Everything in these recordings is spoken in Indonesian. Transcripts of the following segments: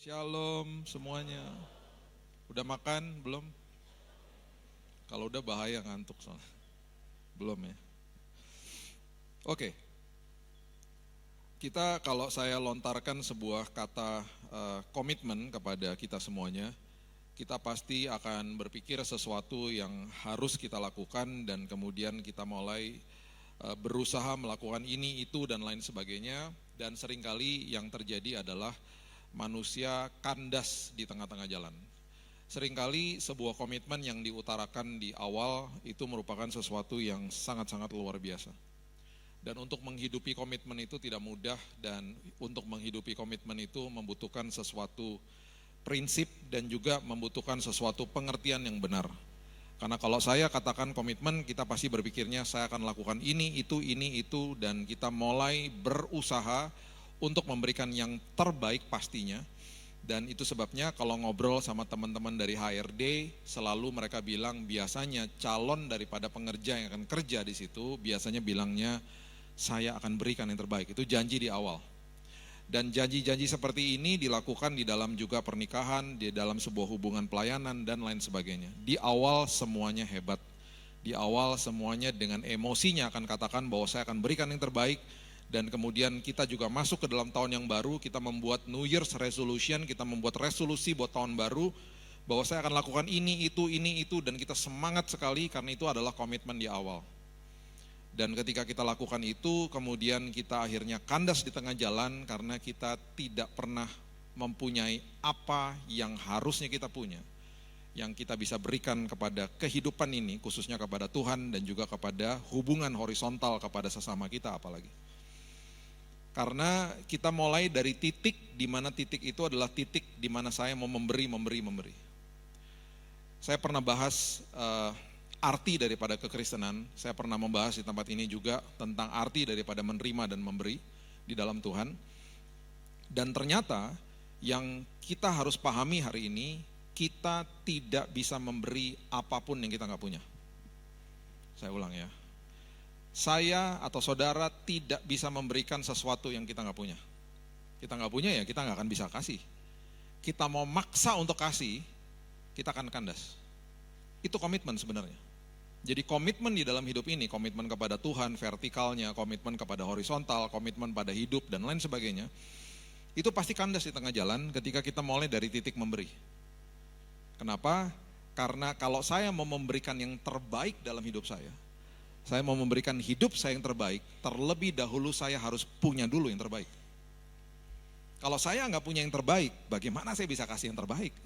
Shalom semuanya. Udah makan belum? Kalau udah bahaya ngantuk soalnya. Belum ya? Oke. Kita kalau saya lontarkan sebuah kata komitmen kepada kita semuanya, kita pasti akan berpikir sesuatu yang harus kita lakukan dan kemudian kita mulai berusaha melakukan ini, itu, dan lain sebagainya. Dan seringkali yang terjadi adalah manusia kandas di tengah-tengah jalan. Seringkali sebuah komitmen yang diutarakan di awal itu merupakan sesuatu yang sangat-sangat luar biasa. Dan untuk menghidupi komitmen itu tidak mudah, dan untuk menghidupi komitmen itu membutuhkan sesuatu prinsip dan juga membutuhkan sesuatu pengertian yang benar. Karena kalau saya katakan komitmen, kita pasti berpikirnya saya akan lakukan ini, itu, dan kita mulai berusaha untuk memberikan yang terbaik pastinya. Dan itu sebabnya kalau ngobrol sama teman-teman dari HRD, selalu mereka bilang biasanya calon daripada pengerja yang akan kerja di situ, biasanya bilangnya saya akan berikan yang terbaik. Itu janji di awal. Dan janji-janji seperti ini dilakukan di dalam juga pernikahan, di dalam sebuah hubungan pelayanan dan lain sebagainya. Di awal semuanya hebat. Di awal semuanya dengan emosinya akan katakan bahwa saya akan berikan yang terbaik. Dan kemudian kita juga masuk ke dalam tahun yang baru, kita membuat New Year's Resolution, kita membuat resolusi buat tahun baru, bahwa saya akan lakukan ini, itu, dan kita semangat sekali karena itu adalah komitmen di awal. Dan ketika kita lakukan itu, kemudian kita akhirnya kandas di tengah jalan karena kita tidak pernah mempunyai apa yang harusnya kita punya, yang kita bisa berikan kepada kehidupan ini, khususnya kepada Tuhan dan juga kepada hubungan horizontal kepada sesama kita apalagi. Karena kita mulai dari titik di mana titik itu adalah titik di mana saya mau memberi. Saya pernah bahas arti daripada kekristenan, saya pernah membahas di tempat ini juga tentang arti daripada menerima dan memberi di dalam Tuhan. Dan ternyata yang kita harus pahami hari ini, kita tidak bisa memberi apapun yang kita nggak punya. Saya ulang ya. Saya atau saudara tidak bisa memberikan sesuatu yang kita nggak punya. Kita nggak punya ya kita nggak akan bisa kasih. Kita mau maksa untuk kasih, kita akan kandas. Itu komitmen sebenarnya. Jadi komitmen di dalam hidup ini, komitmen kepada Tuhan, vertikalnya, komitmen kepada horizontal, komitmen pada hidup dan lain sebagainya, itu pasti kandas di tengah jalan ketika kita mulai dari titik memberi. Kenapa? Karena kalau saya mau memberikan yang terbaik dalam hidup saya mau memberikan hidup saya yang terbaik, terlebih dahulu saya harus punya dulu yang terbaik. Kalau saya nggak punya yang terbaik, bagaimana saya bisa kasih yang terbaik?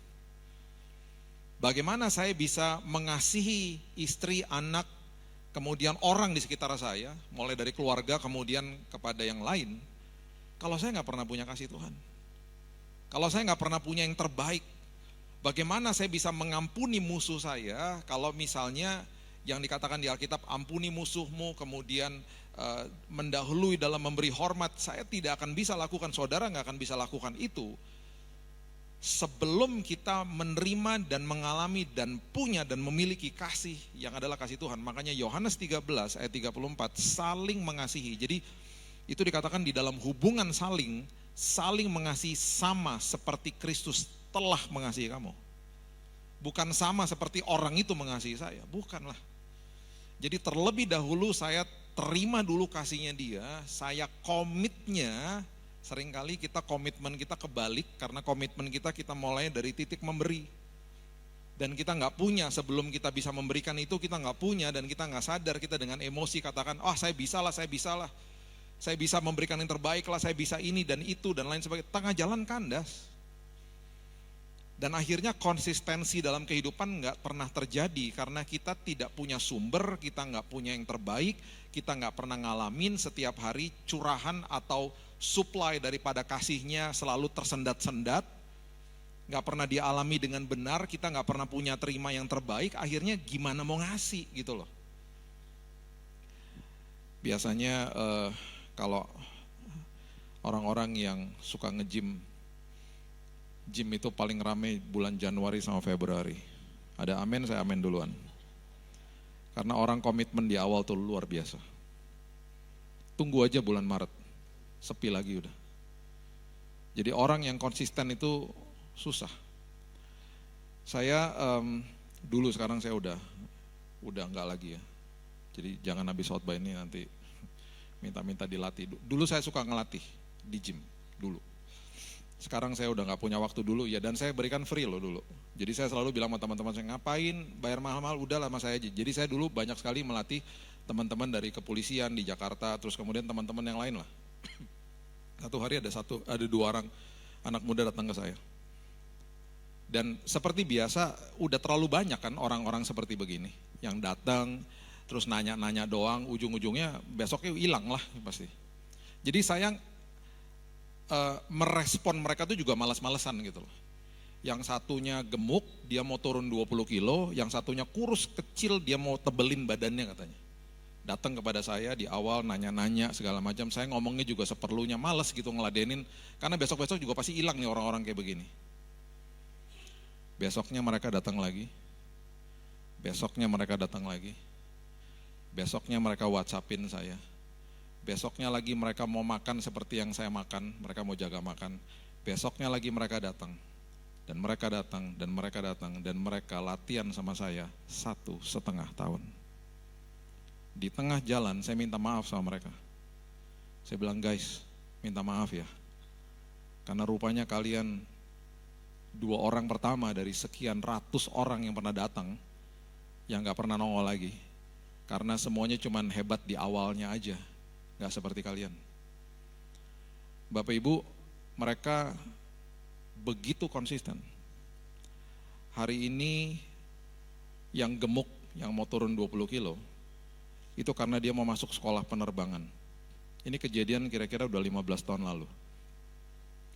Bagaimana saya bisa mengasihi istri, anak, kemudian orang di sekitar saya, mulai dari keluarga kemudian kepada yang lain, kalau saya nggak pernah punya kasih Tuhan? Kalau saya nggak pernah punya yang terbaik, bagaimana saya bisa mengampuni musuh saya kalau misalnya yang dikatakan di Alkitab, ampuni musuhmu, kemudian mendahului dalam memberi hormat, saya tidak akan bisa lakukan, saudara nggak akan bisa lakukan itu sebelum kita menerima dan mengalami dan punya dan memiliki kasih yang adalah kasih Tuhan. Makanya Yohanes 13 ayat 34, saling mengasihi. Jadi itu dikatakan di dalam hubungan saling mengasihi sama seperti Kristus telah mengasihi kamu. Bukan sama seperti orang itu mengasihi saya, bukanlah. Jadi terlebih dahulu saya terima dulu kasihnya dia, saya komitnya, seringkali kita komitmen kita kebalik karena komitmen kita mulai dari titik memberi. Dan kita nggak punya sebelum kita bisa memberikan itu kita nggak punya dan kita nggak sadar kita dengan emosi katakan, saya bisa lah, saya bisa memberikan yang terbaik lah, saya bisa ini dan itu dan lain sebagainya. Tengah jalan kandas. Dan akhirnya konsistensi dalam kehidupan nggak pernah terjadi karena kita tidak punya sumber, kita nggak punya yang terbaik, kita nggak pernah ngalamin setiap hari curahan atau supply daripada kasihnya selalu tersendat-sendat, nggak pernah dialami dengan benar, kita nggak pernah punya terima yang terbaik, akhirnya gimana mau ngasih gitu loh. Biasanya kalau orang-orang yang suka nge-gym, gym itu paling rame bulan Januari sama Februari. Ada amin, saya amin duluan. Karena orang komitmen di awal tuh luar biasa. Tunggu aja bulan Maret, sepi lagi udah. Jadi orang yang konsisten itu susah. Saya dulu, sekarang saya udah enggak lagi ya. Jadi jangan habis khotbah ini nanti minta-minta dilatih. Dulu saya suka ngelatih di gym dulu. Sekarang saya udah nggak punya waktu dulu ya, dan saya berikan free loh dulu. Jadi saya selalu bilang sama teman-teman saya, ngapain bayar mahal-mahal, udahlah sama saya aja. Jadi saya dulu banyak sekali melatih teman-teman dari kepolisian di Jakarta, terus kemudian teman-teman yang lain lah. Satu hari ada 2 orang anak muda datang ke saya. Dan seperti biasa udah terlalu banyak kan orang-orang seperti begini yang datang terus nanya-nanya doang, ujung-ujungnya besoknya hilang lah pasti. Jadi saya merespon mereka tuh juga malas-malesan gitu loh. Yang satunya gemuk, dia mau turun 20 kilo, yang satunya kurus kecil, dia mau tebelin badannya katanya. Datang kepada saya di awal nanya-nanya segala macam, saya ngomongnya juga seperlunya, males gitu ngeladenin, karena besok-besok juga pasti hilang nih orang-orang kayak begini. Besoknya mereka datang lagi, besoknya mereka datang lagi, besoknya mereka WhatsAppin saya, besoknya lagi mereka mau makan seperti yang saya makan, mereka mau jaga makan, besoknya lagi mereka datang, dan mereka datang, dan mereka datang, dan mereka latihan sama saya 1,5 tahun. Di tengah jalan saya minta maaf sama mereka. Saya bilang, guys, minta maaf ya, karena rupanya kalian 2 orang pertama dari sekian ratus orang yang pernah datang, yang gak pernah nongol lagi, karena semuanya cuman hebat di awalnya aja, gak seperti kalian. Bapak Ibu, mereka begitu konsisten. Hari ini yang gemuk, yang mau turun 20 kilo, itu karena dia mau masuk sekolah penerbangan. Ini kejadian kira-kira udah 15 tahun lalu.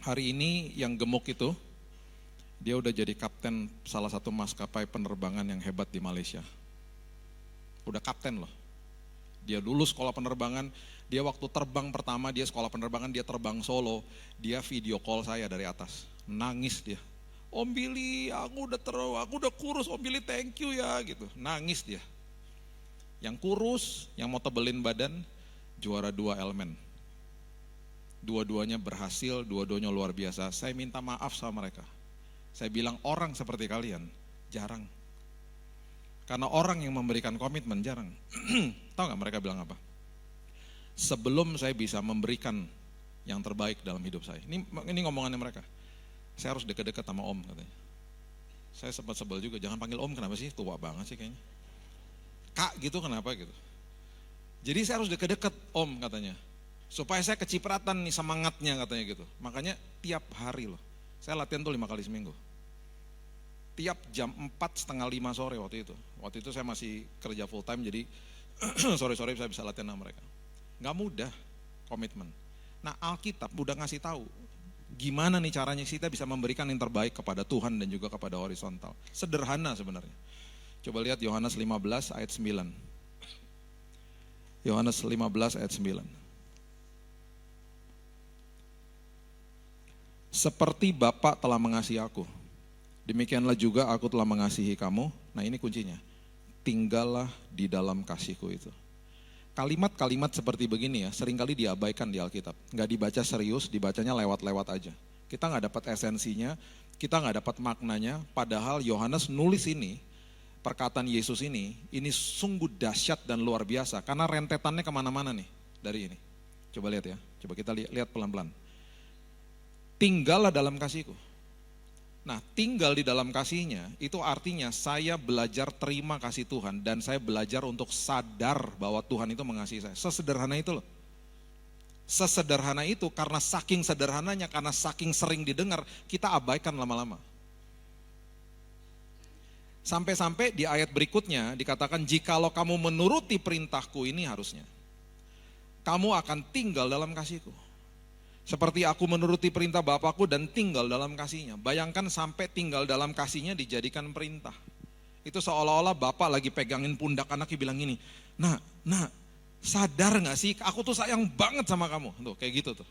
Hari ini yang gemuk itu, dia udah jadi kapten salah satu maskapai penerbangan yang hebat di Malaysia. Udah kapten loh. Dia lulus sekolah penerbangan, dia waktu terbang pertama, dia sekolah penerbangan, dia terbang solo, dia video call saya dari atas. Nangis dia. Om Billy, aku udah kurus, Om Billy thank you ya gitu. Nangis dia. Yang kurus, yang mau tebelin badan, juara 2 elemen. Dua-duanya berhasil, dua-duanya luar biasa. Saya minta maaf sama mereka. Saya bilang orang seperti kalian jarang. Karena orang yang memberikan komitmen jarang. Tahu gak mereka bilang apa? Sebelum saya bisa memberikan yang terbaik dalam hidup saya. Ini ngomongannya mereka. Saya harus deket-deket sama om katanya. Saya sempat sebel juga, jangan panggil om, kenapa sih? Tua banget sih kayaknya. Kak gitu kenapa gitu. Jadi saya harus deket-deket om katanya. Supaya saya kecipratan nih semangatnya katanya gitu. Makanya tiap hari loh. Saya latihan tuh 5 kali seminggu. Tiap jam 4:30 sore waktu itu. Waktu itu saya masih kerja full time, jadi sore-sore saya bisa latihan sama mereka. Gak mudah komitmen. Nah Alkitab udah ngasih tahu gimana nih caranya kita bisa memberikan yang terbaik kepada Tuhan dan juga kepada horizontal. Sederhana sebenarnya. Coba lihat Yohanes 15 ayat 9. Yohanes 15 ayat 9. Seperti Bapa telah mengasihi aku, demikianlah juga aku telah mengasihi kamu. Nah ini kuncinya, tinggallah di dalam kasihku itu. Kalimat-kalimat seperti begini ya, seringkali diabaikan di Alkitab. Nggak dibaca serius, dibacanya lewat-lewat aja. Kita nggak dapat esensinya, kita nggak dapat maknanya, padahal Yohanes nulis ini, perkataan Yesus ini sungguh dahsyat dan luar biasa, karena rentetannya kemana-mana nih dari ini. Coba lihat ya, coba kita lihat pelan-pelan. Tinggallah dalam kasihku. Nah, tinggal di dalam kasihnya itu artinya saya belajar terima kasih Tuhan dan saya belajar untuk sadar bahwa Tuhan itu mengasihi saya. Sesederhana itu loh. Sesederhana itu karena saking sederhananya, karena saking sering didengar, kita abaikan lama-lama. Sampai-sampai di ayat berikutnya dikatakan, jikalau kamu menuruti perintahku ini harusnya, kamu akan tinggal dalam kasihku. Seperti aku menuruti perintah Bapakku dan tinggal dalam kasihnya. Bayangkan sampai tinggal dalam kasihnya dijadikan perintah. Itu seolah-olah Bapak lagi pegangin pundak anaknya bilang gini, nah sadar gak sih aku tuh sayang banget sama kamu. Tuh kayak gitu tuh.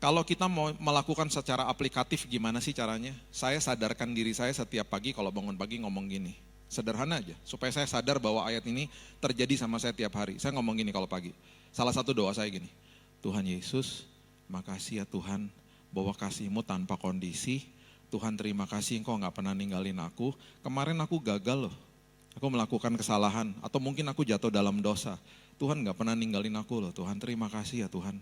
Kalau kita mau melakukan secara aplikatif gimana sih caranya? Saya sadarkan diri saya setiap pagi kalau bangun pagi ngomong gini. Sederhana aja, supaya saya sadar bahwa ayat ini terjadi sama saya tiap hari. Saya ngomong gini kalau pagi. Salah satu doa saya gini, Tuhan Yesus, makasih ya Tuhan, bahwa kasih-Mu tanpa kondisi. Tuhan terima kasih Engkau gak pernah ninggalin aku. Kemarin aku gagal loh, aku melakukan kesalahan atau mungkin aku jatuh dalam dosa. Tuhan gak pernah ninggalin aku loh. Tuhan terima kasih ya Tuhan.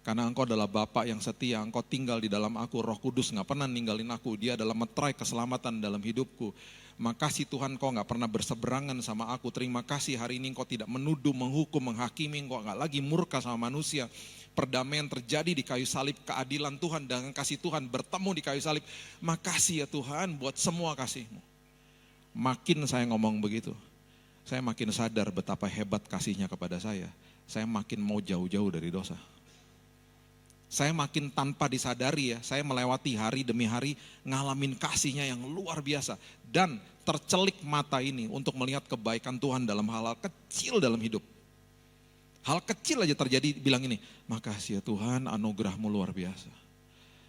Karena Engkau adalah Bapa yang setia, Engkau tinggal di dalam aku, Roh Kudus gak pernah ninggalin aku. Dia adalah meterai keselamatan dalam hidupku. Makasih Tuhan Engkau gak pernah berseberangan sama aku. Terima kasih hari ini Engkau tidak menuduh, menghukum, menghakimi. Engkau gak lagi murka sama manusia. Perdamaian terjadi di kayu salib, keadilan Tuhan dan kasih Tuhan bertemu di kayu salib. Makasih ya Tuhan buat semua kasih-Mu. Makin saya ngomong begitu, saya makin sadar betapa hebat kasih-Nya kepada saya. Saya makin mau jauh-jauh dari dosa. Saya makin tanpa disadari ya, saya melewati hari demi hari ngalamin kasih-Nya yang luar biasa. Dan tercelik mata ini untuk melihat kebaikan Tuhan dalam hal-hal kecil dalam hidup. Hal kecil aja terjadi, bilang ini, makasih ya Tuhan anugerah-Mu luar biasa.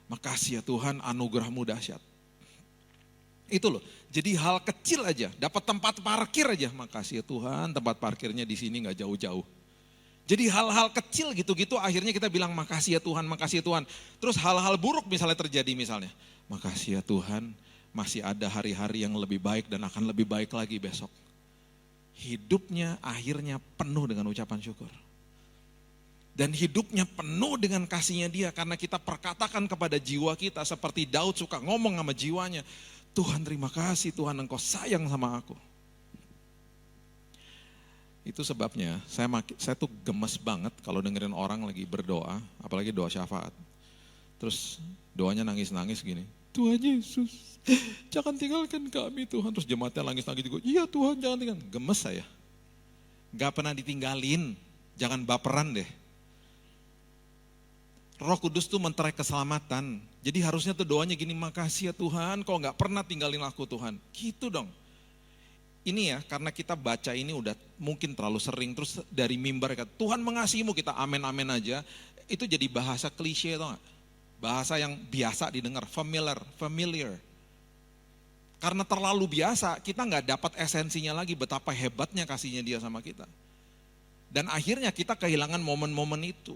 Makasih ya Tuhan anugerah-Mu dahsyat. Itu loh, jadi hal kecil aja, dapat tempat parkir aja, makasih ya Tuhan tempat parkirnya di sini gak jauh-jauh. Jadi hal-hal kecil gitu-gitu akhirnya kita bilang makasih ya Tuhan, makasih ya Tuhan. Terus hal-hal buruk misalnya terjadi misalnya, makasih ya Tuhan masih ada hari-hari yang lebih baik dan akan lebih baik lagi besok. Hidupnya akhirnya penuh dengan ucapan syukur. Dan hidupnya penuh dengan kasih-Nya Dia karena kita perkatakan kepada jiwa kita seperti Daud suka ngomong sama jiwanya. Tuhan terima kasih Tuhan Engkau sayang sama aku. Itu sebabnya saya tuh gemes banget kalau dengerin orang lagi berdoa, apalagi doa syafaat. Terus doanya nangis-nangis gini, Tuhan Yesus jangan tinggalkan kami Tuhan. Terus jemaatnya nangis-nangis juga, iya Tuhan jangan tinggalkan. Gemes saya, gak pernah ditinggalin, jangan baperan deh. Roh Kudus tuh menterai keselamatan, jadi harusnya tuh doanya gini, makasih ya Tuhan kau gak pernah tinggalin aku Tuhan. Gitu dong. Ini ya karena kita baca ini udah mungkin terlalu sering, terus dari mimbar kata Tuhan mengasihimu, kita amin-amin aja. Itu jadi bahasa klise tau gak? Bahasa yang biasa didengar, familiar. Karena terlalu biasa, kita gak dapat esensinya lagi betapa hebatnya kasihnya Dia sama kita. Dan akhirnya kita kehilangan momen-momen itu.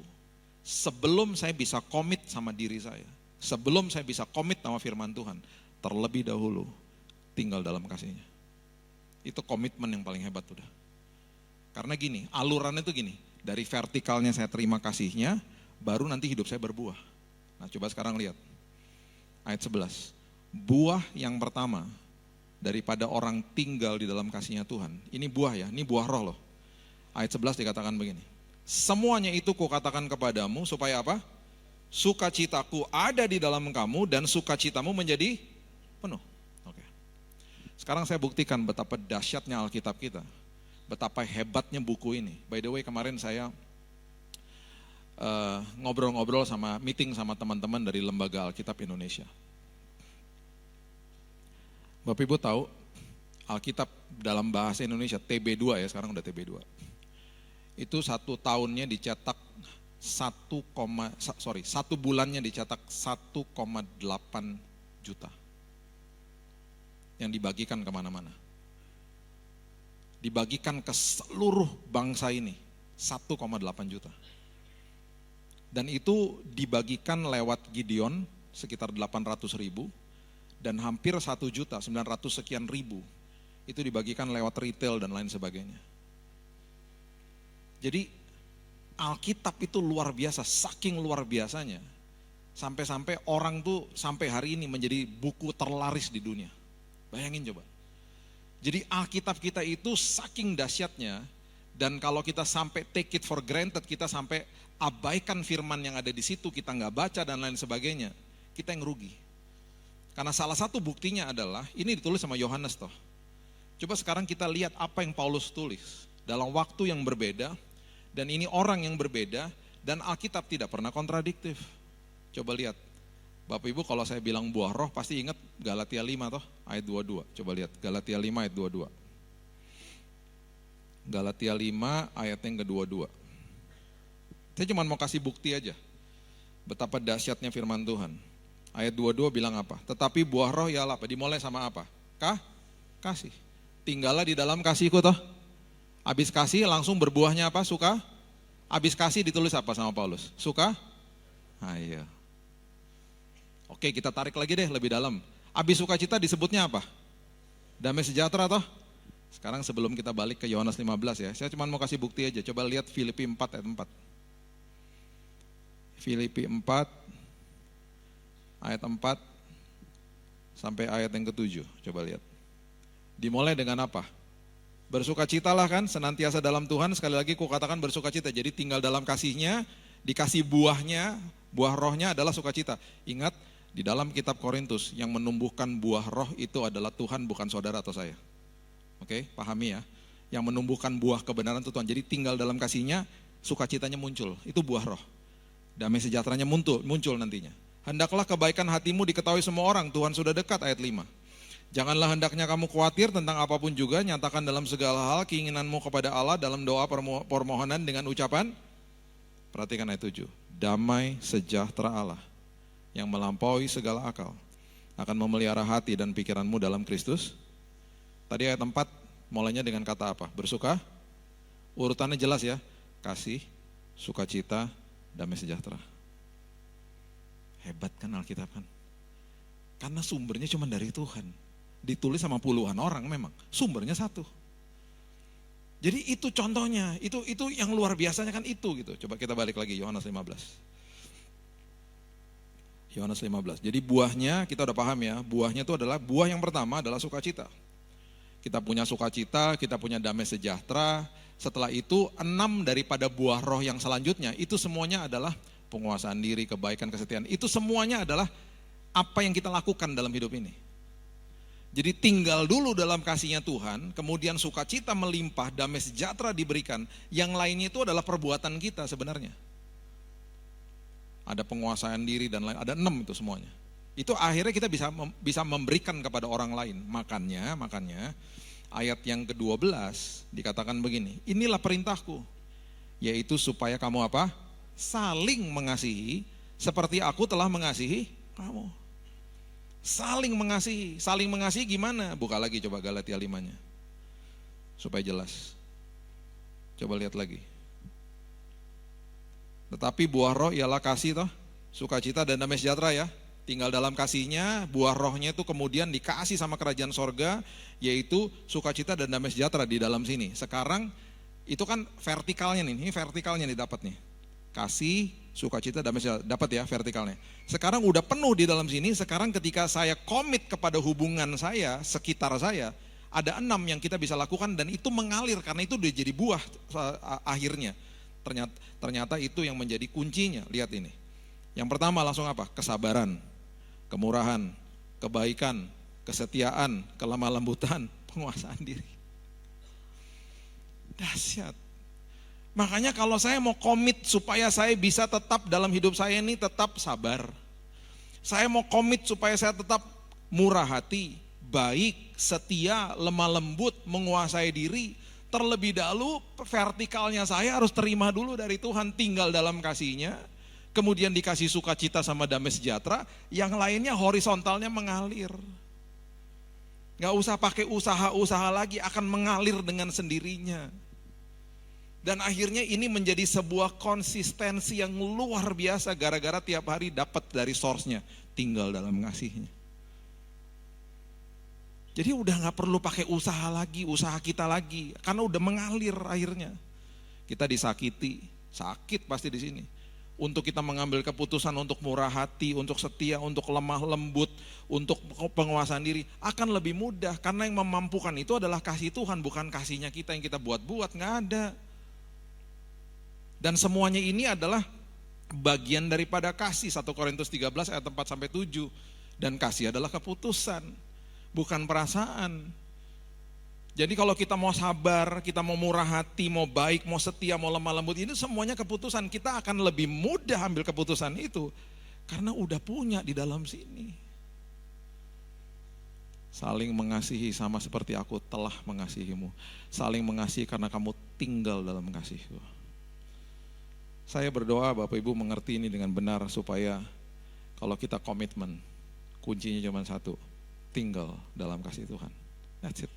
Sebelum saya bisa komit sama diri saya, sebelum saya bisa komit sama firman Tuhan, terlebih dahulu tinggal dalam kasih-Nya. Itu komitmen yang paling hebat udah. Karena gini, alurannya itu gini, dari vertikalnya saya terima kasih-Nya, baru nanti hidup saya berbuah. Nah coba sekarang lihat, ayat 11. Buah yang pertama daripada orang tinggal di dalam kasih-Nya Tuhan, ini buah ya, ini buah roh loh. Ayat 11 dikatakan begini, semuanya itu kukatakan kepadamu supaya apa? Sukacitaku ada di dalam kamu dan sukacitamu menjadi penuh. Oke. Sekarang saya buktikan betapa dahsyatnya Alkitab kita, betapa hebatnya buku ini. By the way kemarin saya ngobrol-ngobrol meeting sama teman-teman dari Lembaga Alkitab Indonesia. Bapak Ibu tahu Alkitab dalam bahasa Indonesia TB2 ya, sekarang udah TB2. Itu satu tahunnya dicetak 1 bulannya dicetak 1,8 juta. Yang dibagikan kemana-mana. Dibagikan ke seluruh bangsa ini 1,8 juta. Dan itu dibagikan lewat Gideon sekitar 800 ribu. Dan hampir 1.900.000 itu dibagikan lewat retail dan lain sebagainya. Jadi Alkitab itu luar biasa, saking luar biasanya. Sampai-sampai orang tuh sampai hari ini menjadi buku terlaris di dunia. Bayangin coba. Jadi Alkitab kita itu saking dahsyatnya, dan kalau kita sampai take it for granted, kita sampai abaikan firman yang ada di situ, kita nggak baca dan lain sebagainya, kita yang rugi. Karena salah satu buktinya adalah, ini ditulis sama Yohanes toh. Coba sekarang kita lihat apa yang Paulus tulis. Dalam waktu yang berbeda, dan ini orang yang berbeda, dan Alkitab tidak pernah kontradiktif. Coba lihat. Bapak Ibu kalau saya bilang buah roh, pasti ingat Galatia 5 toh, ayat 22. Coba lihat, Galatia 5 ayat 22. Galatia 5 ayat yang ke-22. Saya cuma mau kasih bukti aja, betapa dahsyatnya firman Tuhan. Ayat 22 bilang apa? Tetapi buah roh ialah apa? Dimulai sama apa? Kasih. Tinggallah di dalam kasihku toh. Habis kasih langsung berbuahnya apa? Suka. Habis kasih ditulis apa sama Paulus? Suka. Iya. Oke, kita tarik lagi deh lebih dalam. Abis sukacita disebutnya apa? Damai sejahtera toh? Sekarang sebelum kita balik ke Yohanes 15 ya, saya cuma mau kasih bukti aja. Coba lihat Filipi 4 ayat 4. Filipi 4 ayat 4 sampai ayat yang ke-7. Coba lihat. Dimulai dengan apa? Bersukacitalah kan, senantiasa dalam Tuhan. Sekali lagi kukatakan bersukacita. Jadi tinggal dalam kasihnya, dikasih buahnya, buah rohnya adalah sukacita. Ingat, di dalam kitab Korintus yang menumbuhkan buah roh itu adalah Tuhan, bukan saudara atau saya. Oke, pahami ya. Yang menumbuhkan buah kebenaran itu Tuhan. Jadi tinggal dalam kasihnya, sukacitanya muncul. Itu buah roh. Damai sejahteranya muncul nantinya. Hendaklah kebaikan hatimu diketahui semua orang. Tuhan sudah dekat, ayat 5. Janganlah hendaknya kamu khawatir tentang apapun juga, nyatakan dalam segala hal keinginanmu kepada Allah dalam doa permohonan dengan ucapan, perhatikan ayat 7, damai sejahtera Allah yang melampaui segala akal akan memelihara hati dan pikiranmu dalam Kristus. Tadi ayat 4 mulainya dengan kata apa? Bersuka, urutannya jelas ya, kasih, sukacita, damai sejahtera. Hebat kan Alkitab kan? Karena sumbernya cuma dari Tuhan. Ditulis sama puluhan orang memang, sumbernya satu. Jadi itu contohnya, itu yang luar biasanya kan itu gitu. Coba kita balik lagi Yohanes 15. Yohanes 15. Jadi buahnya kita udah paham ya, buahnya itu adalah buah yang pertama adalah sukacita. Kita punya sukacita, kita punya damai sejahtera. Setelah itu 6 daripada buah roh yang selanjutnya itu semuanya adalah penguasaan diri, kebaikan, kesetiaan. Itu semuanya adalah apa yang kita lakukan dalam hidup ini. Jadi tinggal dulu dalam kasihnya Tuhan, kemudian sukacita melimpah, damai sejahtera diberikan. Yang lainnya itu adalah perbuatan kita sebenarnya. Ada penguasaan diri dan lain, ada 6 itu semuanya. Itu akhirnya kita bisa memberikan kepada orang lain. Makanya ayat yang ke-12 dikatakan begini, inilah perintahku, yaitu supaya kamu apa? Saling mengasihi seperti aku telah mengasihi kamu. Saling mengasihi gimana? Buka lagi coba Galatia 5-nya. Supaya jelas. Coba lihat lagi. Tetapi buah roh ialah kasih toh, sukacita dan damai sejahtera ya. Tinggal dalam kasihnya, buah rohnya itu kemudian dikasih sama kerajaan sorga, yaitu sukacita dan damai sejahtera di dalam sini. Sekarang itu kan vertikalnya nih, ini vertikalnya nih dapat nih. Kasih, sukacita, damai sejahtera, dapat ya vertikalnya. Sekarang udah penuh di dalam sini, sekarang ketika saya komit kepada hubungan saya, sekitar saya, ada 6 yang kita bisa lakukan dan itu mengalir karena itu udah jadi buah akhirnya. Ternyata itu yang menjadi kuncinya, lihat ini. Yang pertama langsung apa? Kesabaran, kemurahan, kebaikan, kesetiaan, kelemah lembutan, penguasaan diri. Dahsyat. Makanya kalau saya mau komit supaya saya bisa tetap dalam hidup saya ini tetap sabar. Saya mau komit supaya saya tetap murah hati, baik, setia, lemah lembut, menguasai diri. Terlebih dahulu vertikalnya saya harus terima dulu dari Tuhan, tinggal dalam kasihnya. Kemudian dikasih sukacita sama damai sejahtera, yang lainnya horizontalnya mengalir. Gak usah pakai usaha-usaha lagi, akan mengalir dengan sendirinya. Dan akhirnya ini menjadi sebuah konsistensi yang luar biasa gara-gara tiap hari dapat dari source-nya, tinggal dalam kasihnya. Jadi udah gak perlu pakai usaha lagi, usaha kita lagi, karena udah mengalir akhirnya. Kita disakiti, sakit pasti di sini. Untuk kita mengambil keputusan untuk murah hati, untuk setia, untuk lemah lembut, untuk penguasaan diri, akan lebih mudah. Karena yang memampukan itu adalah kasih Tuhan, bukan kasihnya kita yang kita buat-buat, gak ada. Dan semuanya ini adalah bagian daripada kasih. 1 Korintus 13 ayat 4-7. Dan kasih adalah keputusan, bukan perasaan. Jadi kalau kita mau sabar, kita mau murah hati, mau baik, mau setia, mau lemah lembut, ini semuanya keputusan. Kita akan lebih mudah ambil keputusan itu karena udah punya di dalam sini. Saling mengasihi sama seperti aku telah mengasihimu. Saling mengasihi karena kamu tinggal dalam kasihku. Saya berdoa Bapak Ibu mengerti ini dengan benar supaya kalau kita komitmen, kuncinya cuma satu, tinggal dalam kasih Tuhan. That's it.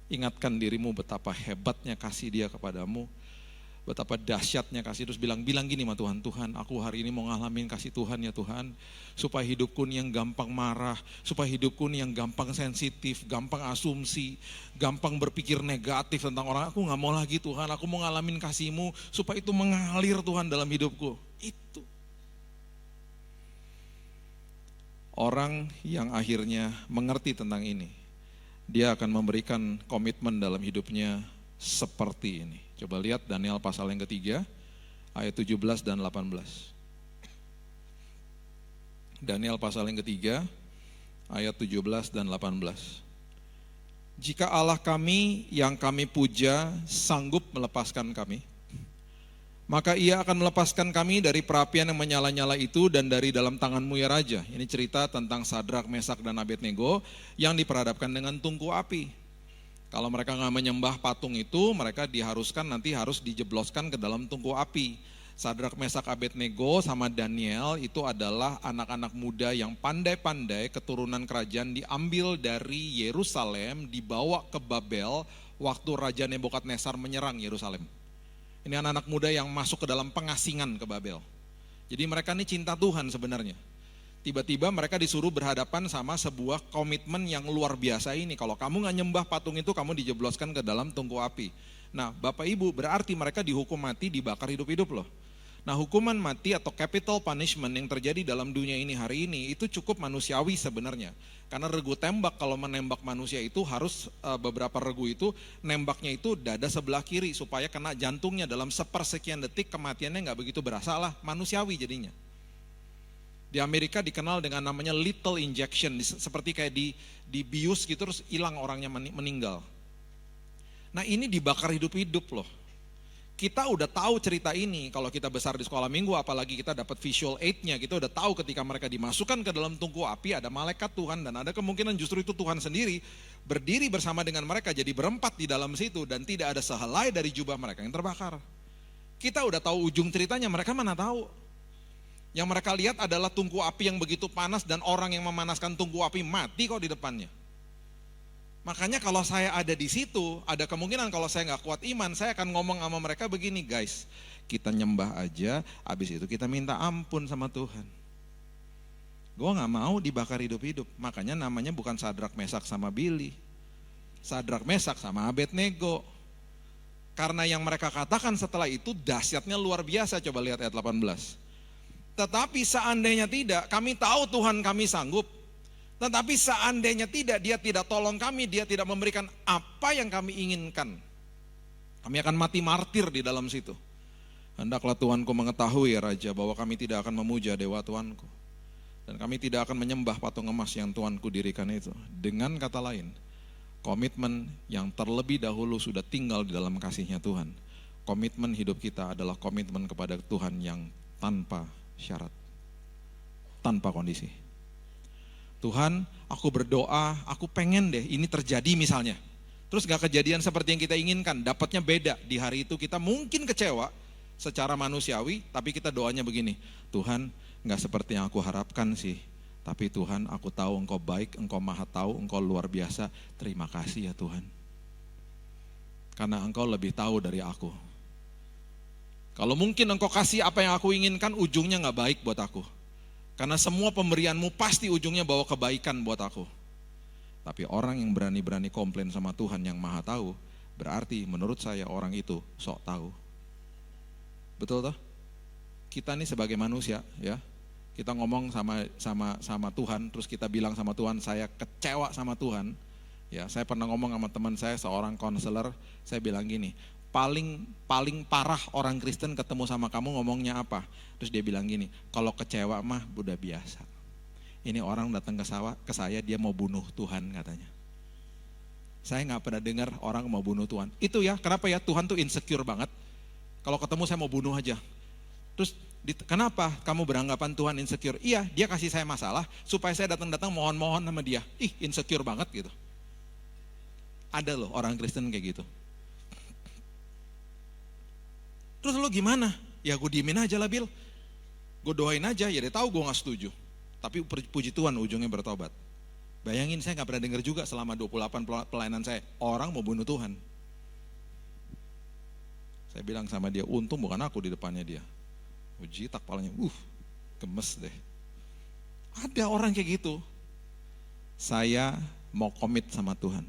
Ingatkan dirimu betapa hebatnya kasih Dia kepadamu, Betapa dahsyatnya kasih, terus bilang gini sama Tuhan, Tuhan aku hari ini mau ngalamin kasih Tuhan ya Tuhan. Supaya hidupku nih yang gampang marah, supaya hidupku nih yang gampang sensitif, gampang asumsi, gampang berpikir negatif tentang orang. Aku gak mau lagi Tuhan, aku mau ngalamin kasih-Mu supaya itu mengalir Tuhan dalam hidupku. Itu. Orang yang akhirnya mengerti tentang ini, dia akan memberikan komitmen dalam hidupnya seperti ini. Coba lihat Daniel pasal yang ketiga, ayat 17 dan 18. Daniel pasal yang ketiga, ayat 17 dan 18. Jika Allah kami yang kami puja sanggup melepaskan kami, maka Ia akan melepaskan kami dari perapian yang menyala-nyala itu dan dari dalam tangan-Mu ya Raja. Ini cerita tentang Sadrak, Mesak, dan Abednego yang diperhadapkan dengan tungku api. Kalau mereka nggak menyembah patung itu, mereka diharuskan nanti harus dijebloskan ke dalam tungku api. Sadrak, Mesak, Abednego sama Daniel itu adalah anak-anak muda yang pandai-pandai, keturunan kerajaan diambil dari Yerusalem, dibawa ke Babel waktu Raja Nebukadnezar menyerang Yerusalem. Ini anak-anak muda yang masuk ke dalam pengasingan ke Babel. Jadi mereka ini cinta Tuhan sebenarnya. Tiba-tiba mereka disuruh berhadapan sama sebuah komitmen yang luar biasa ini. Kalau kamu gak nyembah patung itu, kamu dijebloskan ke dalam tungku api. Nah Bapak Ibu, berarti mereka dihukum mati, dibakar hidup-hidup loh. Nah hukuman mati atau capital punishment yang terjadi dalam dunia ini hari ini, itu cukup manusiawi sebenarnya. Karena regu tembak, kalau menembak manusia itu harus beberapa regu itu, nembaknya itu dada sebelah kiri, supaya kena jantungnya dalam sepersekian detik, kematiannya gak begitu berasa lah, manusiawi jadinya. Di Amerika dikenal dengan namanya lethal injection, seperti kayak dibius gitu terus hilang orangnya meninggal. Nah ini dibakar hidup-hidup loh. Kita udah tahu cerita ini, kalau kita besar di sekolah minggu apalagi kita dapat visual aid-nya, kita udah tahu ketika mereka dimasukkan ke dalam tungku api ada malaikat Tuhan dan ada kemungkinan justru itu Tuhan sendiri berdiri bersama dengan mereka jadi berempat di dalam situ dan tidak ada sehelai dari jubah mereka yang terbakar. Kita udah tahu ujung ceritanya, mereka mana tahu. Yang mereka lihat adalah tungku api yang begitu panas dan orang yang memanaskan tungku api mati kok di depannya. Makanya kalau saya ada di situ, ada kemungkinan kalau saya nggak kuat iman, saya akan ngomong sama mereka begini, guys, kita nyembah aja, habis itu kita minta ampun sama Tuhan. Gue nggak mau dibakar hidup-hidup, makanya namanya bukan Sadrak, Mesak sama Billy, Sadrak, Mesak sama Abednego. Karena yang mereka katakan setelah itu dahsyatnya luar biasa. Coba lihat ayat 18. Tetapi seandainya tidak, kami tahu Tuhan kami sanggup. Tetapi seandainya tidak, Dia tidak tolong kami, Dia tidak memberikan apa yang kami inginkan. Kami akan mati martir di dalam situ. Hendaklah Tuanku mengetahui ya Raja, bahwa kami tidak akan memuja dewa Tuanku. Dan kami tidak akan menyembah patung emas yang Tuanku dirikan itu. Dengan kata lain, komitmen yang terlebih dahulu sudah tinggal di dalam kasih-Nya Tuhan. Komitmen hidup kita adalah komitmen kepada Tuhan yang tanpa syarat, tanpa kondisi. Tuhan, aku berdoa, aku pengen deh ini terjadi misalnya. Terus gak kejadian seperti yang kita inginkan, dapatnya beda. Di hari itu kita mungkin kecewa secara manusiawi, tapi kita doanya begini, Tuhan gak seperti yang aku harapkan sih, tapi Tuhan aku tahu Engkau baik, Engkau maha tahu, Engkau luar biasa, terima kasih ya Tuhan. Karena Engkau lebih tahu dari aku. Kalau mungkin Engkau kasih apa yang aku inginkan, ujungnya gak baik buat aku. Karena semua pemberianmu pasti ujungnya bawa kebaikan buat aku. Tapi orang yang berani-berani komplain sama Tuhan yang maha tahu, berarti menurut saya orang itu sok tahu. Betul toh? Kita nih sebagai manusia ya, kita ngomong sama Tuhan, terus kita bilang sama Tuhan, saya kecewa sama Tuhan. Ya, saya pernah ngomong sama teman saya, seorang konselor, saya bilang gini, paling parah orang Kristen ketemu sama kamu ngomongnya apa? Terus dia bilang gini, kalau kecewa mah udah biasa. Ini orang datang ke saya, dia mau bunuh Tuhan katanya. Saya gak pernah dengar orang mau bunuh Tuhan. Itu ya, kenapa ya Tuhan tuh insecure banget. Kalau ketemu saya mau bunuh aja. Terus kenapa kamu beranggapan Tuhan insecure? Iya, dia kasih saya masalah supaya saya datang-datang mohon-mohon sama dia. Ih, insecure banget gitu. Ada loh orang Kristen kayak gitu. Terus lo gimana? Ya gue diemin aja lah Bil. Gue doain aja, ya dia tahu gue gak setuju. Tapi puji Tuhan ujungnya bertobat. Bayangin saya gak pernah dengar juga selama 28 pelayanan saya, orang mau bunuh Tuhan. Saya bilang sama dia, untung bukan aku di depannya dia. Jitak palanya, gemes deh. Ada orang kayak gitu. Saya mau komit sama Tuhan.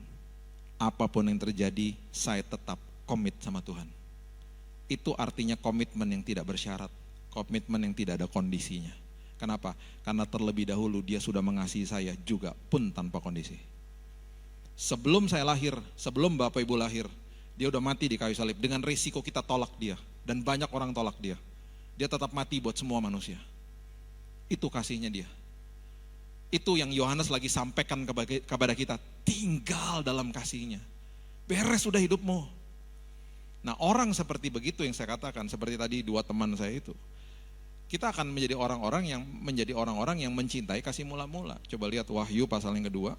Apapun yang terjadi, saya tetap komit sama Tuhan. Itu artinya komitmen yang tidak bersyarat. Komitmen yang tidak ada kondisinya. Kenapa? Karena terlebih dahulu dia sudah mengasihi saya juga pun tanpa kondisi. Sebelum saya lahir, sebelum Bapak Ibu lahir, dia udah mati di kayu salib. Dengan risiko kita tolak dia. Dan banyak orang tolak dia. Dia tetap mati buat semua manusia. Itu kasihnya dia. Itu yang Yohanes lagi sampaikan kepada kita. Tinggal dalam kasihnya. Beres sudah hidupmu. Nah, orang seperti begitu yang saya katakan, seperti tadi dua teman saya itu. Kita akan menjadi orang-orang yang mencintai kasih mula-mula. Coba lihat Wahyu pasal yang kedua.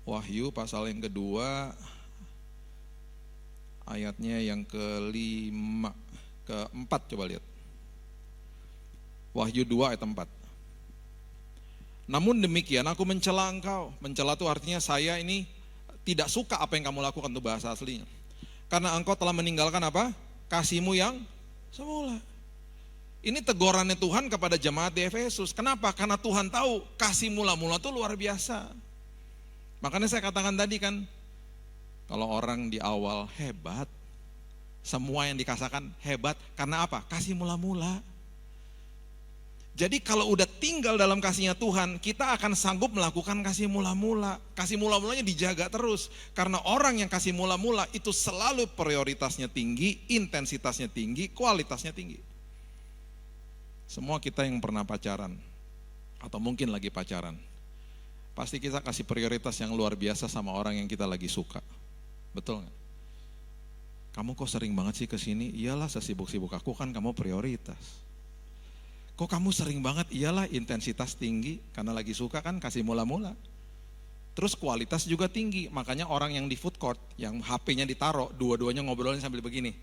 Wahyu pasal yang kedua, ayatnya yang keempat, coba lihat. Wahyu 2 ayat 4. Namun demikian aku mencela engkau. Mencela itu artinya saya ini tidak suka apa yang kamu lakukan, itu bahasa aslinya. Karena engkau telah meninggalkan apa? Kasihmu yang semula. Ini tegurannya Tuhan kepada jemaat di Efesus. Kenapa? Karena Tuhan tahu kasih mula-mula itu luar biasa. Makanya saya katakan tadi kan, kalau orang di awal hebat, semua yang dikatakan hebat, karena apa? Kasih mula-mula. Jadi kalau udah tinggal dalam kasihnya Tuhan, kita akan sanggup melakukan kasih mula-mula. Kasih mula-mulanya dijaga terus. Karena orang yang kasih mula-mula itu selalu prioritasnya tinggi, intensitasnya tinggi, kualitasnya tinggi. Semua kita yang pernah pacaran, atau mungkin lagi pacaran, pasti kita kasih prioritas yang luar biasa sama orang yang kita lagi suka. Betul gak? Kamu kok sering banget sih kesini? Iyalah, sesibuk-sibuk aku kan kamu prioritas. Kok kamu sering banget? Iyalah, intensitas tinggi, karena lagi suka kan kasih mula-mula. Terus kualitas juga tinggi, makanya orang yang di food court, yang HP-nya ditaruh, dua-duanya ngobrolnya sambil begini.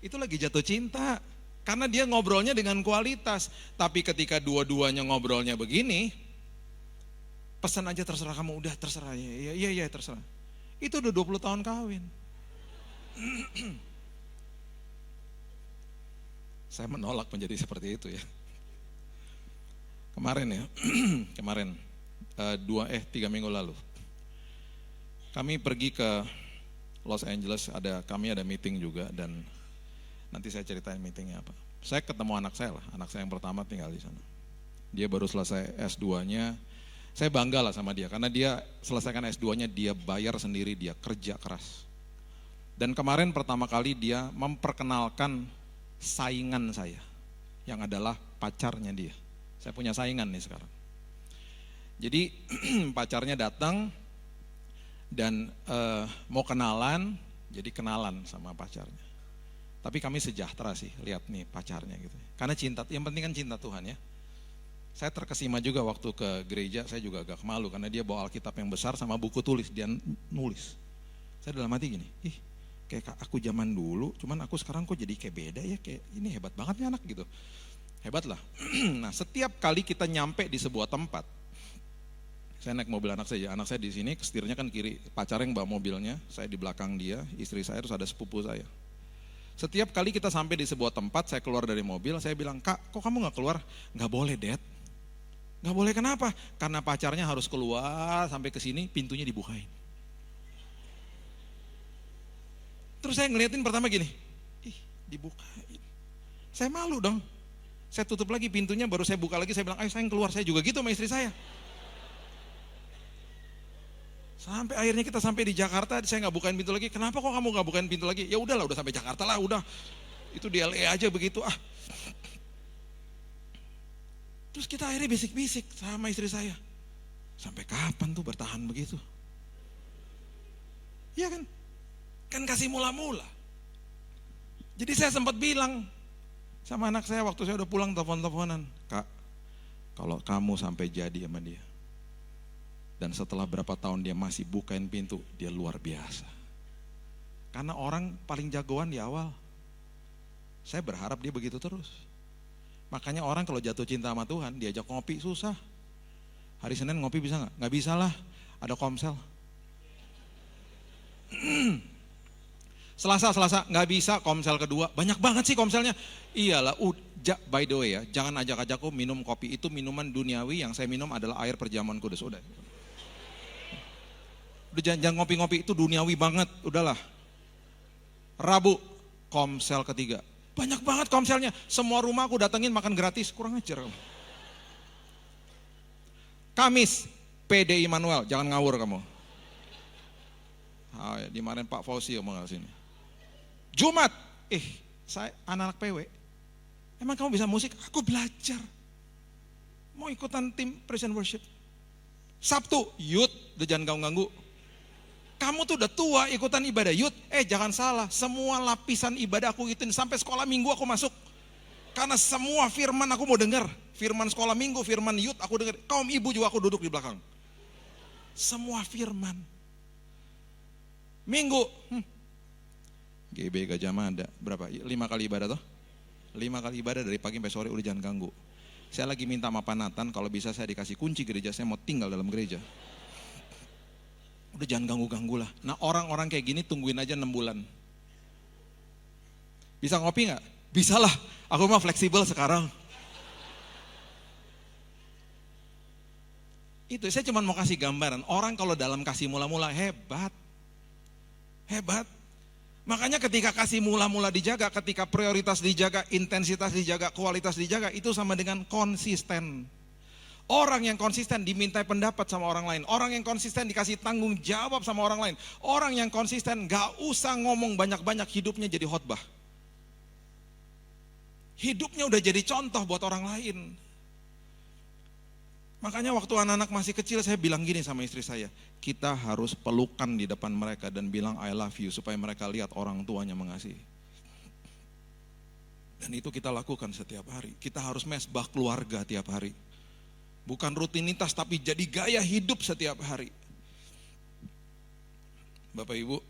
Itu lagi jatuh cinta, karena dia ngobrolnya dengan kualitas. Tapi ketika dua-duanya ngobrolnya begini, pesan aja terserah kamu, udah terserah, iya terserah. Itu udah 20 tahun kawin. Saya menolak menjadi seperti itu ya. Kemarin 3 minggu lalu, kami pergi ke Los Angeles, kami ada meeting juga, dan nanti saya ceritain meetingnya apa. Saya ketemu anak saya yang pertama tinggal di sana. Dia baru selesai S2-nya, saya bangga lah sama dia, karena dia selesaikan S2-nya, dia bayar sendiri, dia kerja keras. Dan kemarin pertama kali dia memperkenalkan saingan saya, yang adalah pacarnya dia. Saya punya saingan nih sekarang. Jadi pacarnya datang dan mau kenalan, jadi kenalan sama pacarnya. Tapi kami sejahtera sih, lihat nih pacarnya gitu. Karena cinta, yang penting kan cinta Tuhan ya. Saya terkesima juga waktu ke gereja, saya juga agak malu karena dia bawa Alkitab yang besar sama buku tulis, dia nulis. Saya dalam hati gini, kayak aku zaman dulu, cuman aku sekarang kok jadi kayak beda ya, kayak ini hebat banget nih anak gitu. Hebat lah. Nah, setiap kali kita nyampe di sebuah tempat, saya naik mobil anak saya di sini, setirnya kan kiri, pacarnya yang bawa mobilnya, saya di belakang dia, istri saya, terus ada sepupu saya. Setiap kali kita sampai di sebuah tempat, saya keluar dari mobil, saya bilang, Kak, kok kamu gak keluar? Gak boleh, Dad. Gak boleh, kenapa? Karena pacarnya harus keluar sampai ke sini, pintunya dibukain. Terus saya ngeliatin pertama gini, dibukain. Saya malu dong. Saya tutup lagi pintunya, baru saya buka lagi, saya bilang, ayo sayang keluar, saya juga gitu sama istri saya. Sampai akhirnya kita sampai di Jakarta, saya nggak bukain pintu lagi. Kenapa kok kamu nggak bukain pintu lagi? Ya udahlah, udah sampai Jakarta lah, udah. Itu di LA aja begitu ah. Terus kita akhirnya bisik-bisik sama istri saya. Sampai kapan tuh bertahan begitu? Iya kan? Kan kasih mula-mula. Jadi saya sempat bilang sama anak saya waktu saya udah pulang telepon-teleponan, Kak, kalau kamu sampai jadi sama dia, dan setelah berapa tahun dia masih bukain pintu, dia luar biasa. Karena orang paling jagoan di awal. Saya berharap dia begitu terus. Makanya orang kalau jatuh cinta sama Tuhan, diajak ngopi susah. Hari Senin ngopi bisa gak? Gak bisa lah, ada komsel. Selasa, nggak bisa komsel kedua. Banyak banget sih komselnya. Iyalah, by the way ya, jangan ajak-ajakku minum kopi. Itu minuman duniawi, yang saya minum adalah air perjamuan kudus. Udah jangan ngopi-ngopi, itu duniawi banget, udahlah. Rabu, komsel ketiga. Banyak banget komselnya, semua rumah aku datengin makan gratis, kurang ajar. Kamis, PD Immanuel, jangan ngawur kamu. Dimarahin Pak Fauzi ngomong ke sini. Jumat, saya anak-anak PW. Emang kamu bisa musik? Aku belajar. Mau ikutan tim praise and worship. Sabtu, youth, udah jangan ganggu-ganggu. Kamu tuh udah tua ikutan ibadah youth. Jangan salah, semua lapisan ibadah aku ikutin. Sampai sekolah minggu aku masuk. Karena semua firman aku mau dengar. Firman sekolah minggu, firman youth aku dengar. Kaum ibu juga aku duduk di belakang. Semua firman. Minggu, GB Gajah Mada, berapa? 5 kali ibadah toh? 5 kali ibadah dari pagi sampai sore, udah jangan ganggu. Saya lagi minta sama Pak Nathan, kalau bisa saya dikasih kunci gereja, saya mau tinggal dalam gereja. Udah jangan ganggu-ganggu lah. Nah orang-orang kayak gini tungguin aja 6 bulan. Bisa ngopi gak? Bisa lah, aku mah fleksibel sekarang. Itu saya cuma mau kasih gambaran, orang kalau dalam kasih mula-mula hebat. Makanya ketika kasih mula-mula dijaga, ketika prioritas dijaga, intensitas dijaga, kualitas dijaga, itu sama dengan konsisten. Orang yang konsisten dimintai pendapat sama orang lain. Orang yang konsisten dikasih tanggung jawab sama orang lain. Orang yang konsisten gak usah ngomong banyak-banyak, hidupnya jadi khotbah. Hidupnya udah jadi contoh buat orang lain. Makanya waktu anak-anak masih kecil saya bilang gini sama istri saya, kita harus pelukan di depan mereka dan bilang I love you supaya mereka lihat orang tuanya mengasihi. Dan itu kita lakukan setiap hari. Kita harus mesbah keluarga tiap hari. Bukan rutinitas tapi jadi gaya hidup setiap hari. Bapak Ibu,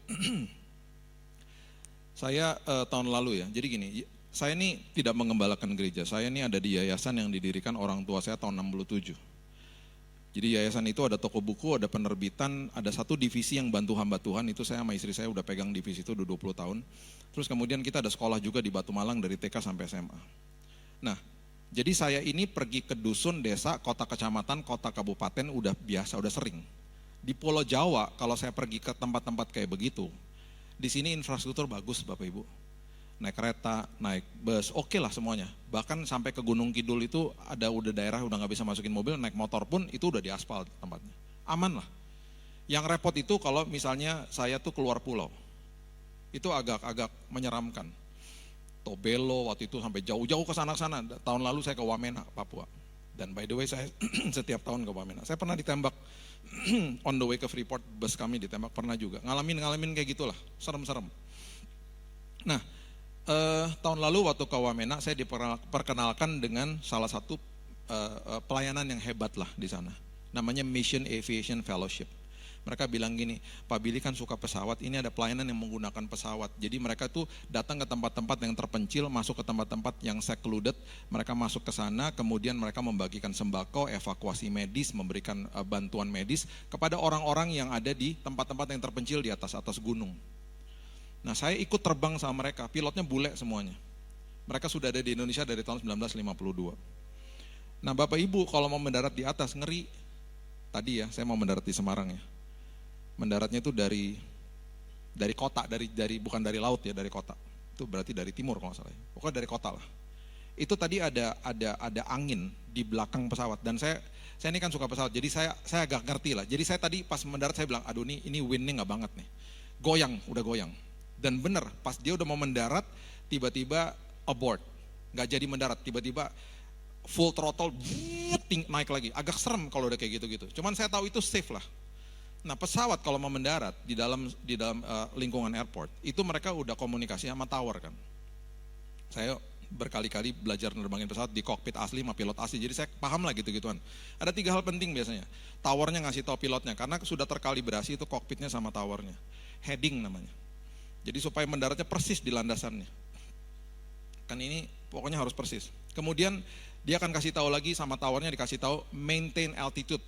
saya tahun lalu ya, jadi gini, saya ini tidak mengembalakan gereja, saya ini ada di yayasan yang didirikan orang tua saya tahun 67. Jadi yayasan itu ada toko buku, ada penerbitan, ada satu divisi yang bantu hamba Tuhan, itu saya sama istri saya udah pegang divisi itu udah 20 tahun. Terus kemudian kita ada sekolah juga di Batu Malang dari TK sampai SMA. Nah, jadi saya ini pergi ke dusun, desa, kota kecamatan, kota kabupaten udah biasa, udah sering. Di Pulau Jawa kalau saya pergi ke tempat-tempat kayak begitu, di sini infrastruktur bagus Bapak Ibu. Naik kereta, naik bus, oke lah semuanya. Bahkan sampai ke Gunung Kidul itu udah daerah udah nggak bisa masukin mobil, naik motor pun itu udah di aspal tempatnya. Aman lah. Yang repot itu kalau misalnya saya tuh keluar pulau, itu agak menyeramkan. Tobelo waktu itu sampai jauh-jauh ke sana-sana. Tahun lalu saya ke Wamena, Papua. Dan by the way saya setiap tahun ke Wamena. Saya pernah ditembak on the way ke Freeport, bus kami ditembak, pernah juga. Ngalamin kayak gitulah, serem-serem. Nah, tahun lalu waktu ke Wamena saya diperkenalkan dengan salah satu pelayanan yang hebat lah di sana. Namanya Mission Aviation Fellowship. Mereka bilang gini, Pak Billy kan suka pesawat, ini ada pelayanan yang menggunakan pesawat. Jadi mereka tuh datang ke tempat-tempat yang terpencil, masuk ke tempat-tempat yang secluded, mereka masuk ke sana, kemudian mereka membagikan sembako, evakuasi medis, memberikan bantuan medis kepada orang-orang yang ada di tempat-tempat yang terpencil di atas gunung. Nah saya ikut terbang sama mereka, pilotnya bule semuanya. Mereka sudah ada di Indonesia dari tahun 1952. Nah Bapak Ibu kalau mau mendarat di atas ngeri. Tadi ya saya mau mendarat di Semarang ya. Mendaratnya itu dari kota, bukan dari laut ya, dari kota. Itu berarti dari timur kalau nggak salah. Pokoknya dari kota lah. Itu tadi ada angin di belakang pesawat dan saya ini kan suka pesawat, jadi saya agak ngerti lah. Jadi saya tadi pas mendarat saya bilang, aduh ini windnya nggak banget nih. Udah goyang. Dan bener, pas dia udah mau mendarat, tiba-tiba abort, nggak jadi mendarat, tiba-tiba full throttle, naik lagi. Agak serem kalau udah kayak gitu-gitu. Cuman saya tahu itu safe lah. Nah pesawat kalau mau mendarat di dalam lingkungan airport, itu mereka udah komunikasi sama tower kan. Saya berkali-kali belajar nerbangin pesawat di kokpit asli sama pilot asli, jadi saya paham lah gitu-gituan. Ada 3 hal penting biasanya. Towernya ngasih tahu pilotnya, karena sudah terkalibrasi itu kokpitnya sama towernya. Heading namanya. Jadi supaya mendaratnya persis di landasannya. Kan ini pokoknya harus persis. Kemudian Dia akan kasih tahu lagi sama towernya dikasih tahu maintain altitude,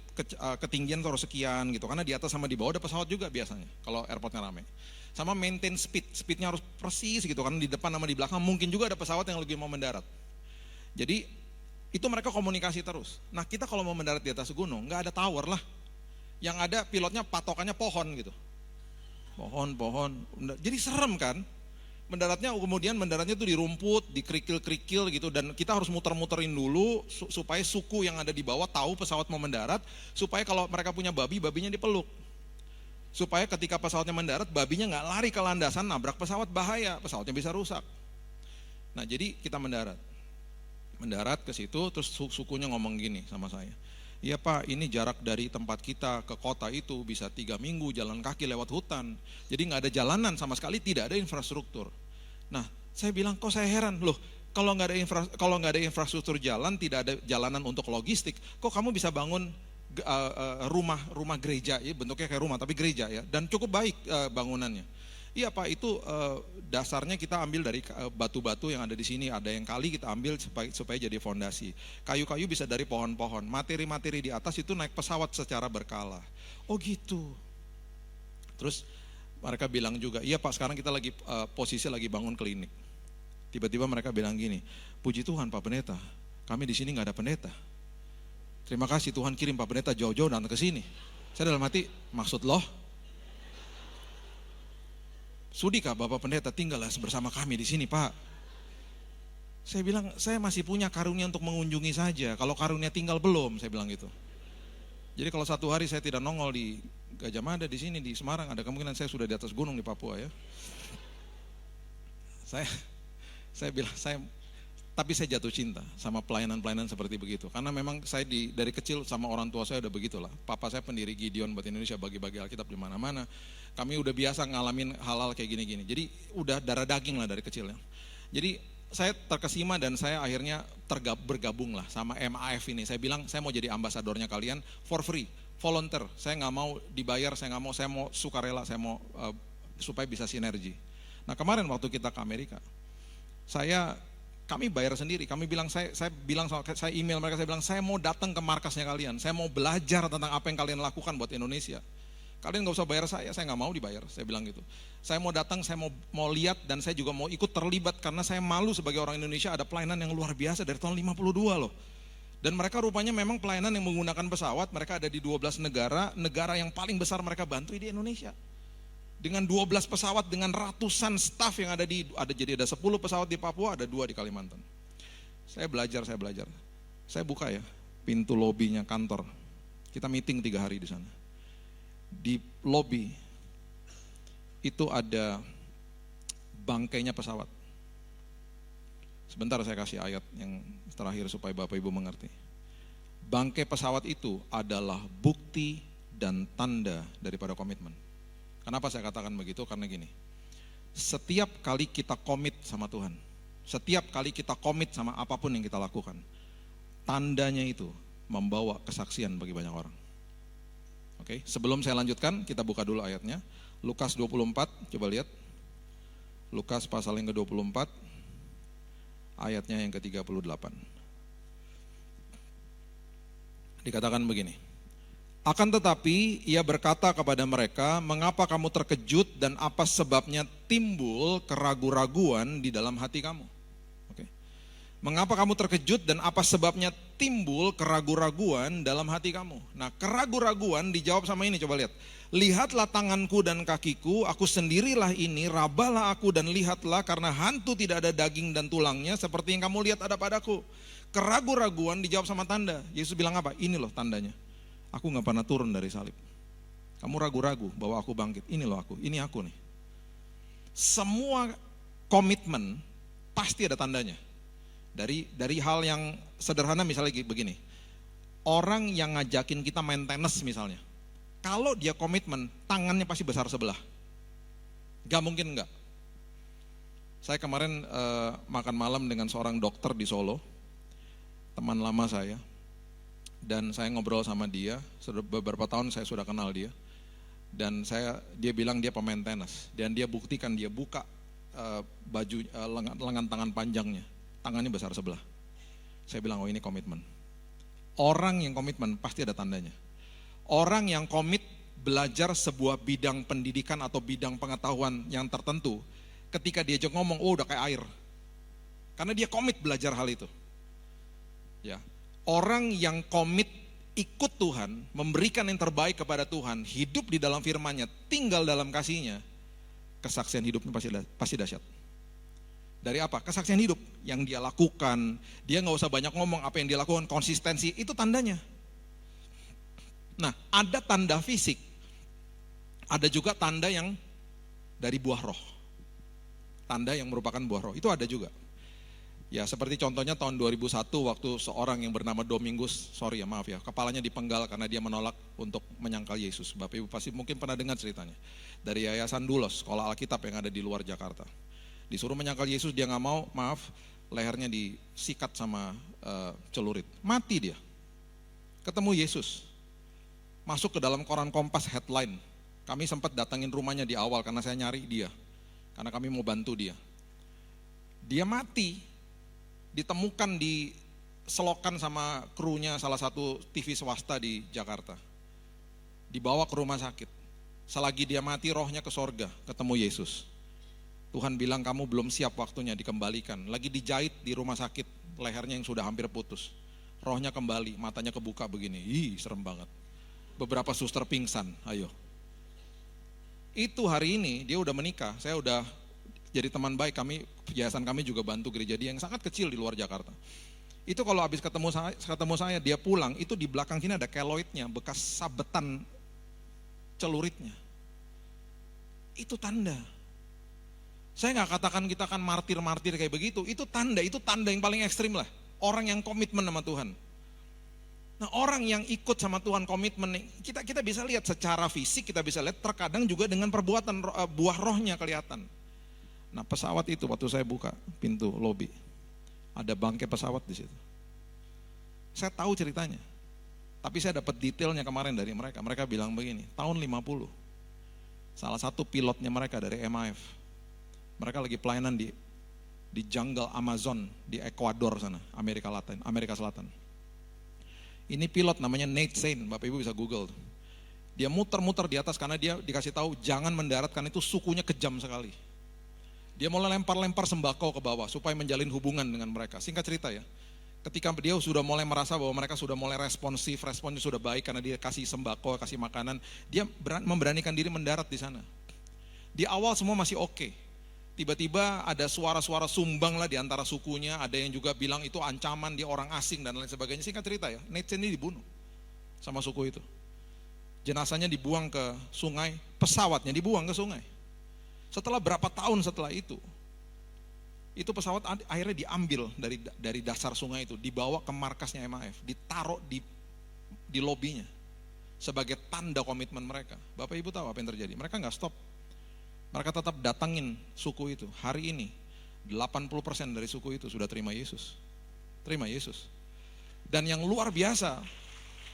ketinggian harus sekian gitu. Karena di atas sama di bawah ada pesawat juga biasanya kalau airportnya rame. Sama maintain speednya harus persis gitu karena di depan sama di belakang mungkin juga ada pesawat yang lagi mau mendarat. Jadi itu mereka komunikasi terus. Nah kita kalau mau mendarat di atas gunung nggak ada tower lah. Yang ada pilotnya patokannya pohon gitu. Pohon. Jadi serem kan? Mendaratnya tuh di rumput, di kerikil-kerikil gitu, dan kita harus muter-muterin dulu supaya suku yang ada di bawah tahu pesawat mau mendarat, supaya kalau mereka punya babi, babinya dipeluk. Supaya ketika pesawatnya mendarat, babinya nggak lari ke landasan, nabrak pesawat, bahaya, pesawatnya bisa rusak. Nah jadi kita mendarat ke situ, terus sukunya ngomong gini sama saya. Iya Pak, ini jarak dari tempat kita ke kota itu bisa 3 minggu jalan kaki lewat hutan. Jadi nggak ada jalanan sama sekali, tidak ada infrastruktur. Nah, saya bilang kok saya heran, loh kalau nggak ada infrastruktur jalan, tidak ada jalanan untuk logistik, kok kamu bisa bangun rumah gereja, ya bentuknya kayak rumah tapi gereja ya, dan cukup baik bangunannya. Iya Pak, itu dasarnya kita ambil dari batu-batu yang ada di sini, ada yang kali kita ambil supaya jadi fondasi. Kayu-kayu bisa dari pohon-pohon, materi-materi di atas itu naik pesawat secara berkala. Oh gitu. Terus mereka bilang juga, iya Pak sekarang kita lagi posisi lagi bangun klinik. Tiba-tiba mereka bilang gini, puji Tuhan Pak Pendeta, kami di sini nggak ada pendeta. Terima kasih Tuhan kirim Pak Pendeta jauh-jauh datang ke sini. Saya dalam hati, maksud loh? Sudikah Bapak Pendeta tinggal bersama kami di sini Pak? Saya bilang, saya masih punya karunia untuk mengunjungi saja. Kalau karunia tinggal belum, saya bilang gitu. Jadi kalau satu hari saya tidak nongol di Gajah Mada di sini di Semarang, ada kemungkinan saya sudah di atas gunung di Papua ya. Saya bilang, tapi saya jatuh cinta sama pelayanan-pelayanan seperti begitu. Karena memang saya dari kecil sama orang tua saya udah begitulah. Papa saya pendiri Gideon buat Indonesia, bagi-bagi Alkitab di mana-mana. Kami udah biasa ngalamin hal-hal kayak gini-gini. Jadi udah darah daging lah dari kecil ya. Jadi saya terkesima dan saya akhirnya bergabung lah sama MAF ini. Saya bilang saya mau jadi ambasadornya kalian for free, volunteer. Saya nggak mau dibayar, saya mau sukarela, saya mau supaya bisa sinergi. Nah kemarin waktu kita ke Amerika, kami bayar sendiri. Kami bilang saya email mereka, saya bilang saya mau datang ke markasnya kalian, saya mau belajar tentang apa yang kalian lakukan buat Indonesia. Kalian gak usah bayar saya nggak mau dibayar, saya bilang gitu. Saya mau datang, saya mau lihat dan saya juga mau ikut terlibat karena saya malu sebagai orang Indonesia ada pelayanan yang luar biasa dari tahun 52 loh. Dan mereka rupanya memang pelayanan yang menggunakan pesawat, mereka ada di 12 negara yang paling besar mereka bantu di Indonesia. Dengan 12 pesawat, dengan ratusan staf yang ada jadi ada 10 pesawat di Papua, ada 2 di Kalimantan. Saya belajar. Saya buka ya pintu lobinya kantor. Kita meeting 3 hari di sana. Di lobi itu ada bangkainya pesawat. Sebentar saya kasih ayat yang terakhir supaya Bapak Ibu mengerti. Bangkai pesawat itu adalah bukti dan tanda daripada komitmen. Kenapa saya katakan begitu? Karena gini, setiap kali kita komit sama Tuhan, setiap kali kita komit sama apapun yang kita lakukan, tandanya itu membawa kesaksian bagi banyak orang. Oke, sebelum saya lanjutkan, kita buka dulu ayatnya. Lukas 24, coba lihat. Lukas pasal yang ke-24, ayatnya yang ke-38. Dikatakan begini. Akan tetapi ia berkata kepada mereka, mengapa kamu terkejut dan apa sebabnya timbul keraguan-raguan di dalam hati kamu? Oke. Mengapa kamu terkejut dan apa sebabnya timbul keraguan-raguan dalam hati kamu? Nah, keraguan-raguan dijawab sama ini, coba lihat. Lihatlah tanganku dan kakiku, aku sendirilah ini, rabalah aku dan lihatlah karena hantu tidak ada daging dan tulangnya seperti yang kamu lihat ada padaku. Keraguan-raguan dijawab sama tanda. Yesus bilang apa? Ini loh tandanya. Aku gak pernah turun dari salib. Kamu ragu-ragu bahwa aku bangkit. Ini loh aku, ini aku nih. Semua komitmen pasti ada tandanya. Dari hal yang sederhana misalnya begini. Orang yang ngajakin kita main tenis misalnya. Kalau dia komitmen, tangannya pasti besar sebelah. Gak mungkin enggak. Saya kemarin makan malam dengan seorang dokter di Solo. Teman lama saya. Dan saya ngobrol sama dia, sudah beberapa tahun saya sudah kenal dia. Dan dia bilang dia pemain tenis. Dan dia buktikan, dia buka baju lengan tangan panjangnya. Tangannya besar sebelah. Saya bilang, oh ini komitmen. Orang yang komitmen pasti ada tandanya. Orang yang komit belajar sebuah bidang pendidikan atau bidang pengetahuan yang tertentu, ketika diajak ngomong, oh udah kayak air. Karena dia komit belajar hal itu. Ya. Orang yang komit ikut Tuhan, memberikan yang terbaik kepada Tuhan, hidup di dalam firman-Nya, tinggal dalam kasih-Nya, kesaksian hidupnya pasti dahsyat. Dari apa? Kesaksian hidup yang dia lakukan. Dia gak usah banyak ngomong, apa yang dia lakukan, konsistensi, itu tandanya. Nah, ada tanda fisik, ada juga tanda yang dari buah roh. Tanda yang merupakan buah roh, itu ada juga. Ya, seperti contohnya tahun 2001 waktu seorang yang bernama Domingus, kepalanya dipenggal karena dia menolak untuk menyangkal Yesus. Bapak Ibu pasti mungkin pernah dengar ceritanya. Dari Yayasan Dulos, sekolah Alkitab yang ada di luar Jakarta. Disuruh menyangkal Yesus, dia gak mau, lehernya disikat sama celurit. Mati dia. Ketemu Yesus. Masuk ke dalam koran Kompas headline. Kami sempat datangin rumahnya di awal karena saya nyari dia. Karena kami mau bantu dia. Dia mati. Ditemukan di selokan sama krunya salah satu TV swasta di Jakarta. Dibawa ke rumah sakit. Selagi dia mati, rohnya ke sorga, ketemu Yesus. Tuhan bilang kamu belum siap waktunya dikembalikan. Lagi dijahit di rumah sakit, lehernya yang sudah hampir putus. Rohnya kembali, matanya kebuka begini. Ih, serem banget. Beberapa suster pingsan, ayo. Itu hari ini dia udah menikah, saya udah jadi teman baik, yayasan kami juga bantu gereja dia yang sangat kecil di luar Jakarta. Itu kalau habis ketemu saya, dia pulang, itu di belakang sini ada keloidnya, bekas sabetan celuritnya. Itu tanda. Saya nggak katakan kita akan martir-martir kayak begitu, itu tanda yang paling ekstrim lah. Orang yang komitmen sama Tuhan. Nah, orang yang ikut sama Tuhan komitmen, kita bisa lihat secara fisik, kita bisa lihat terkadang juga dengan perbuatan buah rohnya kelihatan. Nah, pesawat itu waktu saya buka pintu lobi, ada bangkai pesawat di situ. Saya tahu ceritanya, tapi saya dapat detailnya kemarin dari mereka. Mereka bilang begini, tahun 50, salah satu pilotnya mereka dari MAF, mereka lagi pelayanan di jungle Amazon di Ekuador sana, Amerika Selatan. Ini pilot namanya Nate Saint, Bapak Ibu bisa Google. Dia muter-muter di atas karena dia dikasih tahu jangan mendarat karena itu sukunya kejam sekali. Dia mulai lempar-lempar sembako ke bawah supaya menjalin hubungan dengan mereka. Singkat cerita ya, ketika dia sudah mulai merasa bahwa mereka sudah mulai responsif, responnya sudah baik karena dia kasih sembako, kasih makanan, dia memberanikan diri mendarat di sana. Di awal semua masih oke. Tiba-tiba ada suara-suara sumbang lah di antara sukunya, ada yang juga bilang itu ancaman, dia orang asing dan lain sebagainya. Singkat cerita ya, Nate ini dibunuh sama suku itu. Jenazahnya dibuang ke sungai, pesawatnya dibuang ke sungai. Setelah berapa tahun setelah itu pesawat akhirnya diambil dari dasar sungai itu, dibawa ke markasnya MAF, ditaruh di lobinya sebagai tanda komitmen mereka. Bapak Ibu tahu apa yang terjadi? Mereka nggak stop. Mereka tetap datangin suku itu. Hari ini 80% dari suku itu sudah terima Yesus. Terima Yesus. Dan yang luar biasa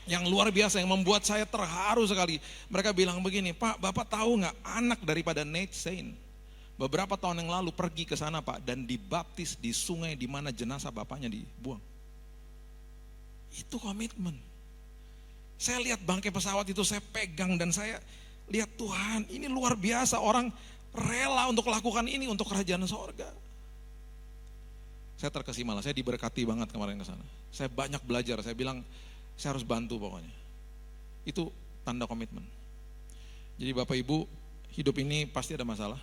yang membuat saya terharu sekali. Mereka bilang begini, Pak, Bapak tahu nggak anak daripada Nate Saint beberapa tahun yang lalu pergi ke sana Pak dan dibaptis di sungai di mana jenazah bapaknya dibuang. Itu komitmen. Saya lihat bangkai pesawat itu, saya pegang dan saya lihat Tuhan, ini luar biasa, orang rela untuk lakukan ini untuk kerajaan sorga. Saya terkesima lah, saya diberkati banget kemarin ke sana. Saya banyak belajar, saya bilang saya harus bantu pokoknya. Itu tanda komitmen. Jadi Bapak Ibu, hidup ini pasti ada masalah.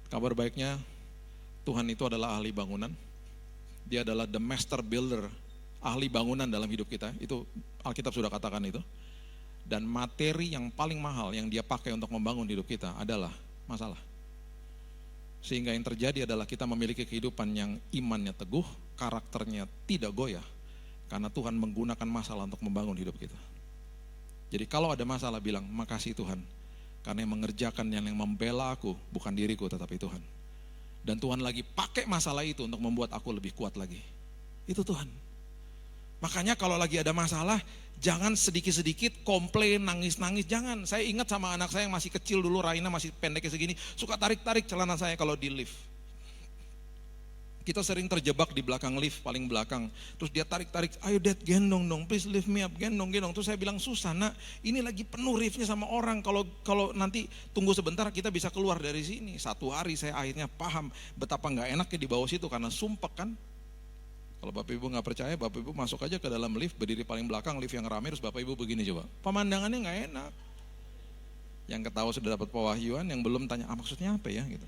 Kabar baiknya, Tuhan itu adalah ahli bangunan. Dia adalah the master builder, ahli bangunan dalam hidup kita. Itu Alkitab sudah katakan itu. Dan materi yang paling mahal yang dia pakai untuk membangun hidup kita adalah masalah. Sehingga yang terjadi adalah kita memiliki kehidupan yang imannya teguh, karakternya tidak goyah. Karena Tuhan menggunakan masalah untuk membangun hidup kita. Jadi kalau ada masalah bilang, makasih Tuhan. Karena yang mengerjakan yang membela aku bukan diriku tetapi Tuhan. Dan Tuhan lagi pakai masalah itu untuk membuat aku lebih kuat lagi. Itu Tuhan. Makanya kalau lagi ada masalah, jangan sedikit-sedikit komplain, nangis-nangis, jangan. Saya ingat sama anak saya yang masih kecil dulu, Raina masih pendeknya segini, suka tarik-tarik celana saya kalau di lift. Kita sering terjebak di belakang lift, paling belakang. Terus dia tarik-tarik, ayo Dad gendong dong, please lift me up, gendong. Terus saya bilang, susah nak, ini lagi penuh liftnya sama orang. Kalau nanti tunggu sebentar kita bisa keluar dari sini. Satu hari saya akhirnya paham betapa gak enaknya di bawah situ karena sumpek kan. Kalau Bapak Ibu gak percaya, Bapak Ibu masuk aja ke dalam lift, berdiri paling belakang, lift yang ramai, terus Bapak Ibu begini coba. Pemandangannya gak enak. Yang ketawa sudah dapat pewahyuan, yang belum tanya, maksudnya apa ya gitu.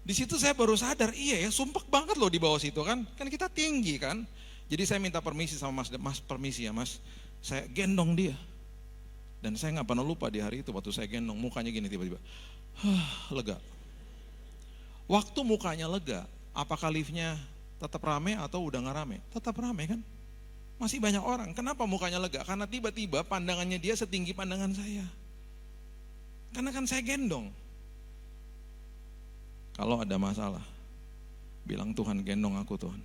Di situ saya baru sadar, iya ya, sumpek banget loh di bawah situ kan. Kan kita tinggi kan. Jadi saya minta permisi sama Mas permisi ya Mas, saya gendong dia. Dan saya gak pernah lupa di hari itu waktu saya gendong, mukanya gini tiba-tiba, lega. Waktu mukanya lega, apakah liftnya tetap rame atau udah gak rame? Tetap rame kan. Masih banyak orang, kenapa mukanya lega? Karena tiba-tiba pandangannya dia setinggi pandangan saya. Karena kan saya gendong. Kalau ada masalah, bilang Tuhan gendong aku Tuhan.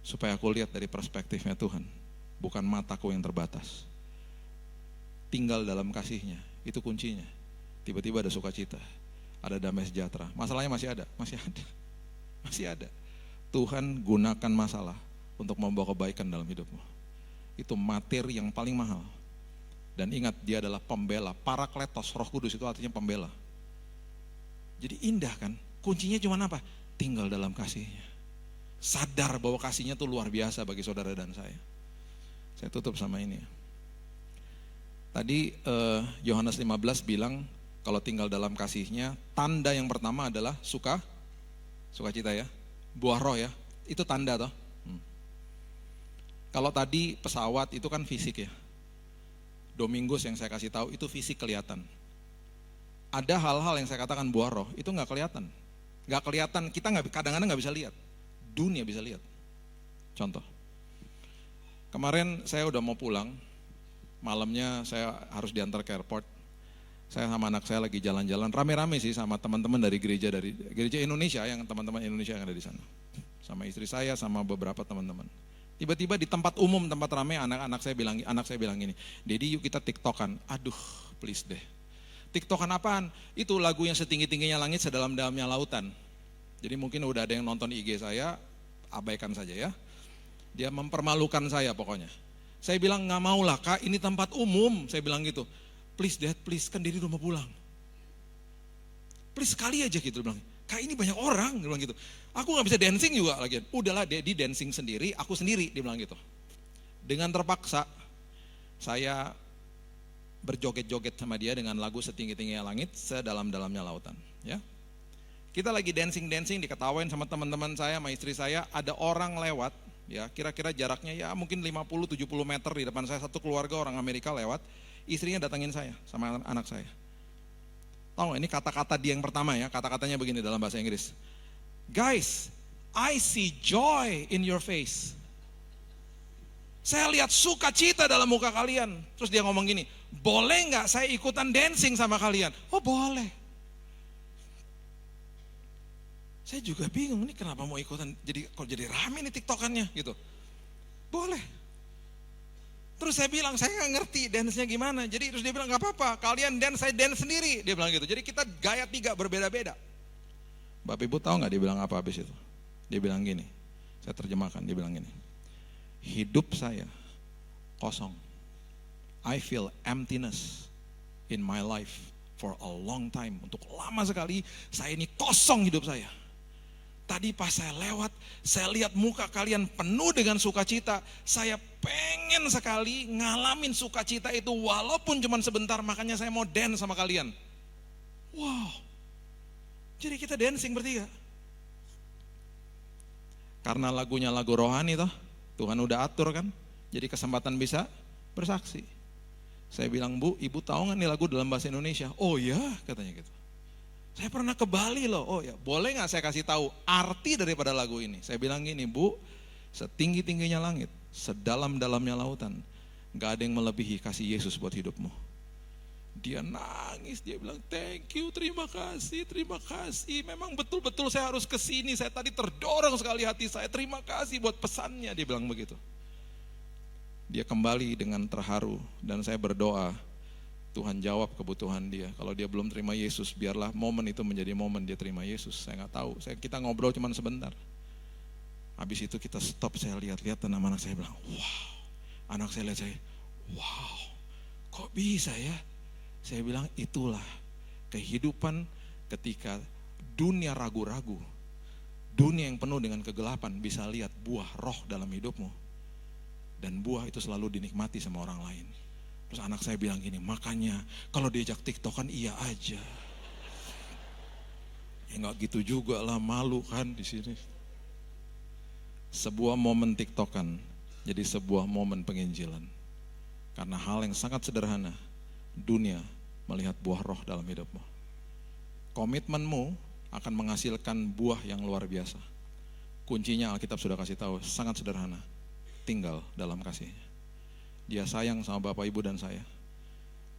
Supaya aku lihat dari perspektifnya Tuhan, bukan mataku yang terbatas. Tinggal dalam kasih-Nya, itu kuncinya. Tiba-tiba ada sukacita, ada damai sejahtera. Masalahnya masih ada. Tuhan gunakan masalah untuk membawa kebaikan dalam hidupmu. Itu materi yang paling mahal. Dan ingat, dia adalah pembela, Parakletos, Roh Kudus itu artinya pembela. Jadi indah kan, kuncinya cuma apa? Tinggal dalam kasih-Nya. Sadar bahwa kasih-Nya itu luar biasa bagi saudara dan saya. Saya tutup sama ini. Tadi Yohanes 15 bilang, kalau tinggal dalam kasih-Nya, tanda yang pertama adalah sukacita ya, buah roh ya, itu tanda toh. Kalau tadi pesawat itu kan fisik ya, Domingus yang saya kasih tahu itu fisik kelihatan. Ada hal-hal yang saya katakan buah roh, itu gak kelihatan. Kita kadang-kadang gak bisa lihat. Dunia bisa lihat. Contoh. Kemarin saya udah mau pulang, malamnya saya harus diantar ke airport. Saya sama anak saya lagi jalan-jalan, rame-rame sih sama teman-teman dari gereja Indonesia, yang teman-teman Indonesia yang ada di sana. Sama istri saya, sama beberapa teman-teman. Tiba-tiba di tempat umum, tempat ramai, anak saya bilang gini, Dedi yuk kita tiktokan. Aduh, please deh. TikTokan apaan? Itu lagu yang setinggi-tingginya langit, sedalam-dalamnya lautan. Jadi mungkin udah ada yang nonton IG saya, abaikan saja ya. Dia mempermalukan saya pokoknya. Saya bilang gak mau lah Kak, ini tempat umum. Saya bilang gitu, please Dad, please, kan Dedi udah mau pulang. Please sekali aja gitu, dia bilang. Kak ini banyak orang, dia bilang gitu. Aku gak bisa dancing juga lagi. Udahlah Dedi dancing sendiri, aku sendiri, dia bilang gitu. Dengan terpaksa, saya berjoget-joget sama dia dengan lagu setinggi-tingginya langit, sedalam-dalamnya lautan. Ya, kita lagi dancing, diketawain sama teman-teman saya, sama istri saya. Ada orang lewat, ya kira-kira jaraknya ya mungkin 50-70 meter di depan saya. Satu keluarga orang Amerika lewat, istrinya datangin saya sama anak saya. Tahu gak, ini kata-kata dia yang pertama ya, kata-katanya begini dalam bahasa Inggris. Guys, I see joy in your face. Saya lihat sukacita dalam muka kalian. Terus dia ngomong gini, boleh gak saya ikutan dancing sama kalian? Oh boleh. Saya juga bingung, ini kenapa mau ikutan, kok jadi rame nih tiktokannya gitu. Boleh. Terus saya bilang, saya gak ngerti dance-nya gimana. Jadi terus dia bilang, gak apa-apa, kalian dance, saya dance sendiri. Dia bilang gitu, jadi kita gaya 3 berbeda-beda. Bapak Ibu tahu gak dia bilang apa habis itu? Dia bilang gini, saya terjemahkan, dia bilang gini. Hidup saya kosong. I feel emptiness in my life for a long time. Untuk lama sekali saya ini kosong hidup saya. Tadi pas saya lewat, saya lihat muka kalian penuh dengan sukacita. Saya pengen sekali ngalamin sukacita itu walaupun cuma sebentar, makanya saya mau dance sama kalian. Wow. Jadi kita dancing bertiga. Karena lagunya lagu rohani toh. Tuhan udah atur kan, jadi kesempatan bisa bersaksi. Saya bilang, Bu, Ibu tahu gak nih lagu dalam bahasa Indonesia? Oh ya, katanya gitu. Saya pernah ke Bali loh, oh ya, boleh gak saya kasih tahu arti daripada lagu ini? Saya bilang gini, Bu, setinggi-tingginya langit, sedalam-dalamnya lautan, gak ada yang melebihi kasih Yesus buat hidupmu. Dia nangis, dia bilang thank you, terima kasih. Memang betul-betul saya harus kesini, saya tadi terdorong sekali hati saya, terima kasih buat pesannya, dia bilang begitu. Dia kembali dengan terharu dan saya berdoa, Tuhan jawab kebutuhan dia. Kalau dia belum terima Yesus, biarlah momen itu menjadi momen dia terima Yesus. Saya nggak tahu, kita ngobrol cuma sebentar. Habis itu kita stop, saya lihat-lihat dan anak saya bilang, wow. Anak saya lihat saya, wow, kok bisa ya? Saya bilang itulah kehidupan ketika dunia ragu-ragu, dunia yang penuh dengan kegelapan bisa lihat buah roh dalam hidupmu. Dan buah itu selalu dinikmati sama orang lain. Terus anak saya bilang gini, makanya kalau diajak TikTokan iya aja. Ya nggak gitu juga lah, malu kan di sini. Sebuah momen TikTokan jadi sebuah momen penginjilan. Karena hal yang sangat sederhana, dunia melihat buah roh dalam hidupmu. Komitmenmu akan menghasilkan buah yang luar biasa. Kuncinya Alkitab sudah kasih tahu, sangat sederhana. Tinggal dalam kasihnya. Dia sayang sama Bapak Ibu dan saya.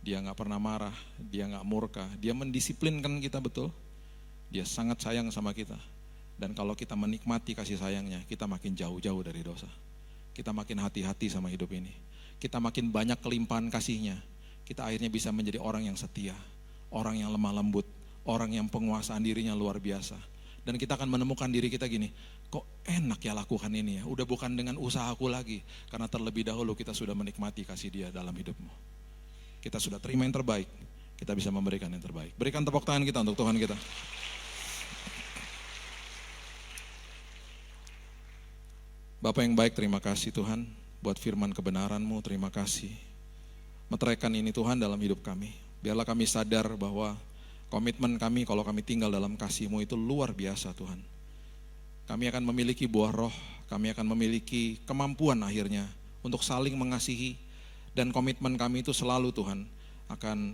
Dia gak pernah marah, dia gak murka, dia mendisiplinkan kita betul. Dia sangat sayang sama kita. Dan kalau kita menikmati kasih sayangnya, kita makin jauh-jauh dari dosa. Kita makin hati-hati sama hidup ini. Kita makin banyak kelimpahan kasihnya. Kita akhirnya bisa menjadi orang yang setia, orang yang lemah lembut, orang yang penguasaan dirinya luar biasa. Dan kita akan menemukan diri kita gini, kok enak ya lakukan ini ya, udah bukan dengan usahaku lagi. Karena terlebih dahulu kita sudah menikmati kasih dia dalam hidupmu. Kita sudah terima yang terbaik, kita bisa memberikan yang terbaik. Berikan tepuk tangan kita untuk Tuhan kita. Bapak yang baik, terima kasih Tuhan buat firman kebenaran-Mu, terima kasih. Meteraikan ini Tuhan dalam hidup kami. Biarlah kami sadar bahwa komitmen kami kalau kami tinggal dalam kasih-Mu itu luar biasa Tuhan. Kami akan memiliki buah roh, kami akan memiliki kemampuan akhirnya untuk saling mengasihi. Dan komitmen kami itu selalu Tuhan akan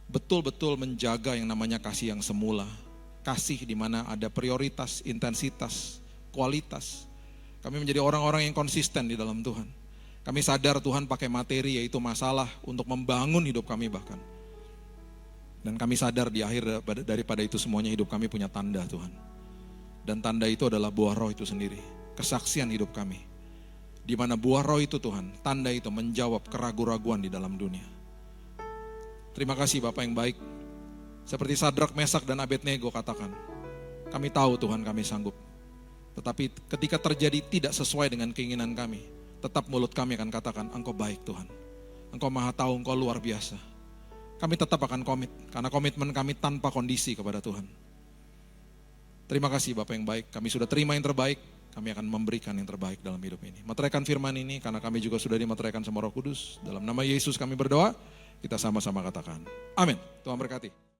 betul-betul menjaga yang namanya kasih yang semula. Kasih di mana ada prioritas, intensitas, kualitas. Kami menjadi orang-orang yang konsisten di dalam Tuhan. Kami sadar Tuhan pakai materi yaitu masalah untuk membangun hidup kami bahkan. Dan kami sadar di akhir daripada itu semuanya hidup kami punya tanda Tuhan. Dan tanda itu adalah buah roh itu sendiri. Kesaksian hidup kami. Di mana buah roh itu Tuhan, tanda itu menjawab keraguan-raguan di dalam dunia. Terima kasih Bapak yang baik. Seperti Sadrak, Mesak, dan Abednego katakan, kami tahu Tuhan kami sanggup. Tetapi ketika terjadi tidak sesuai dengan keinginan kami, tetap mulut kami akan katakan, Engkau baik Tuhan. Engkau maha tahu, Engkau luar biasa. Kami tetap akan komit, karena komitmen kami tanpa kondisi kepada Tuhan. Terima kasih Bapak yang baik, kami sudah terima yang terbaik, kami akan memberikan yang terbaik dalam hidup ini. Meteraikan firman ini, karena kami juga sudah dimeteraikan sama Roh Kudus. Dalam nama Yesus kami berdoa, kita sama-sama katakan, amin. Tuhan berkati.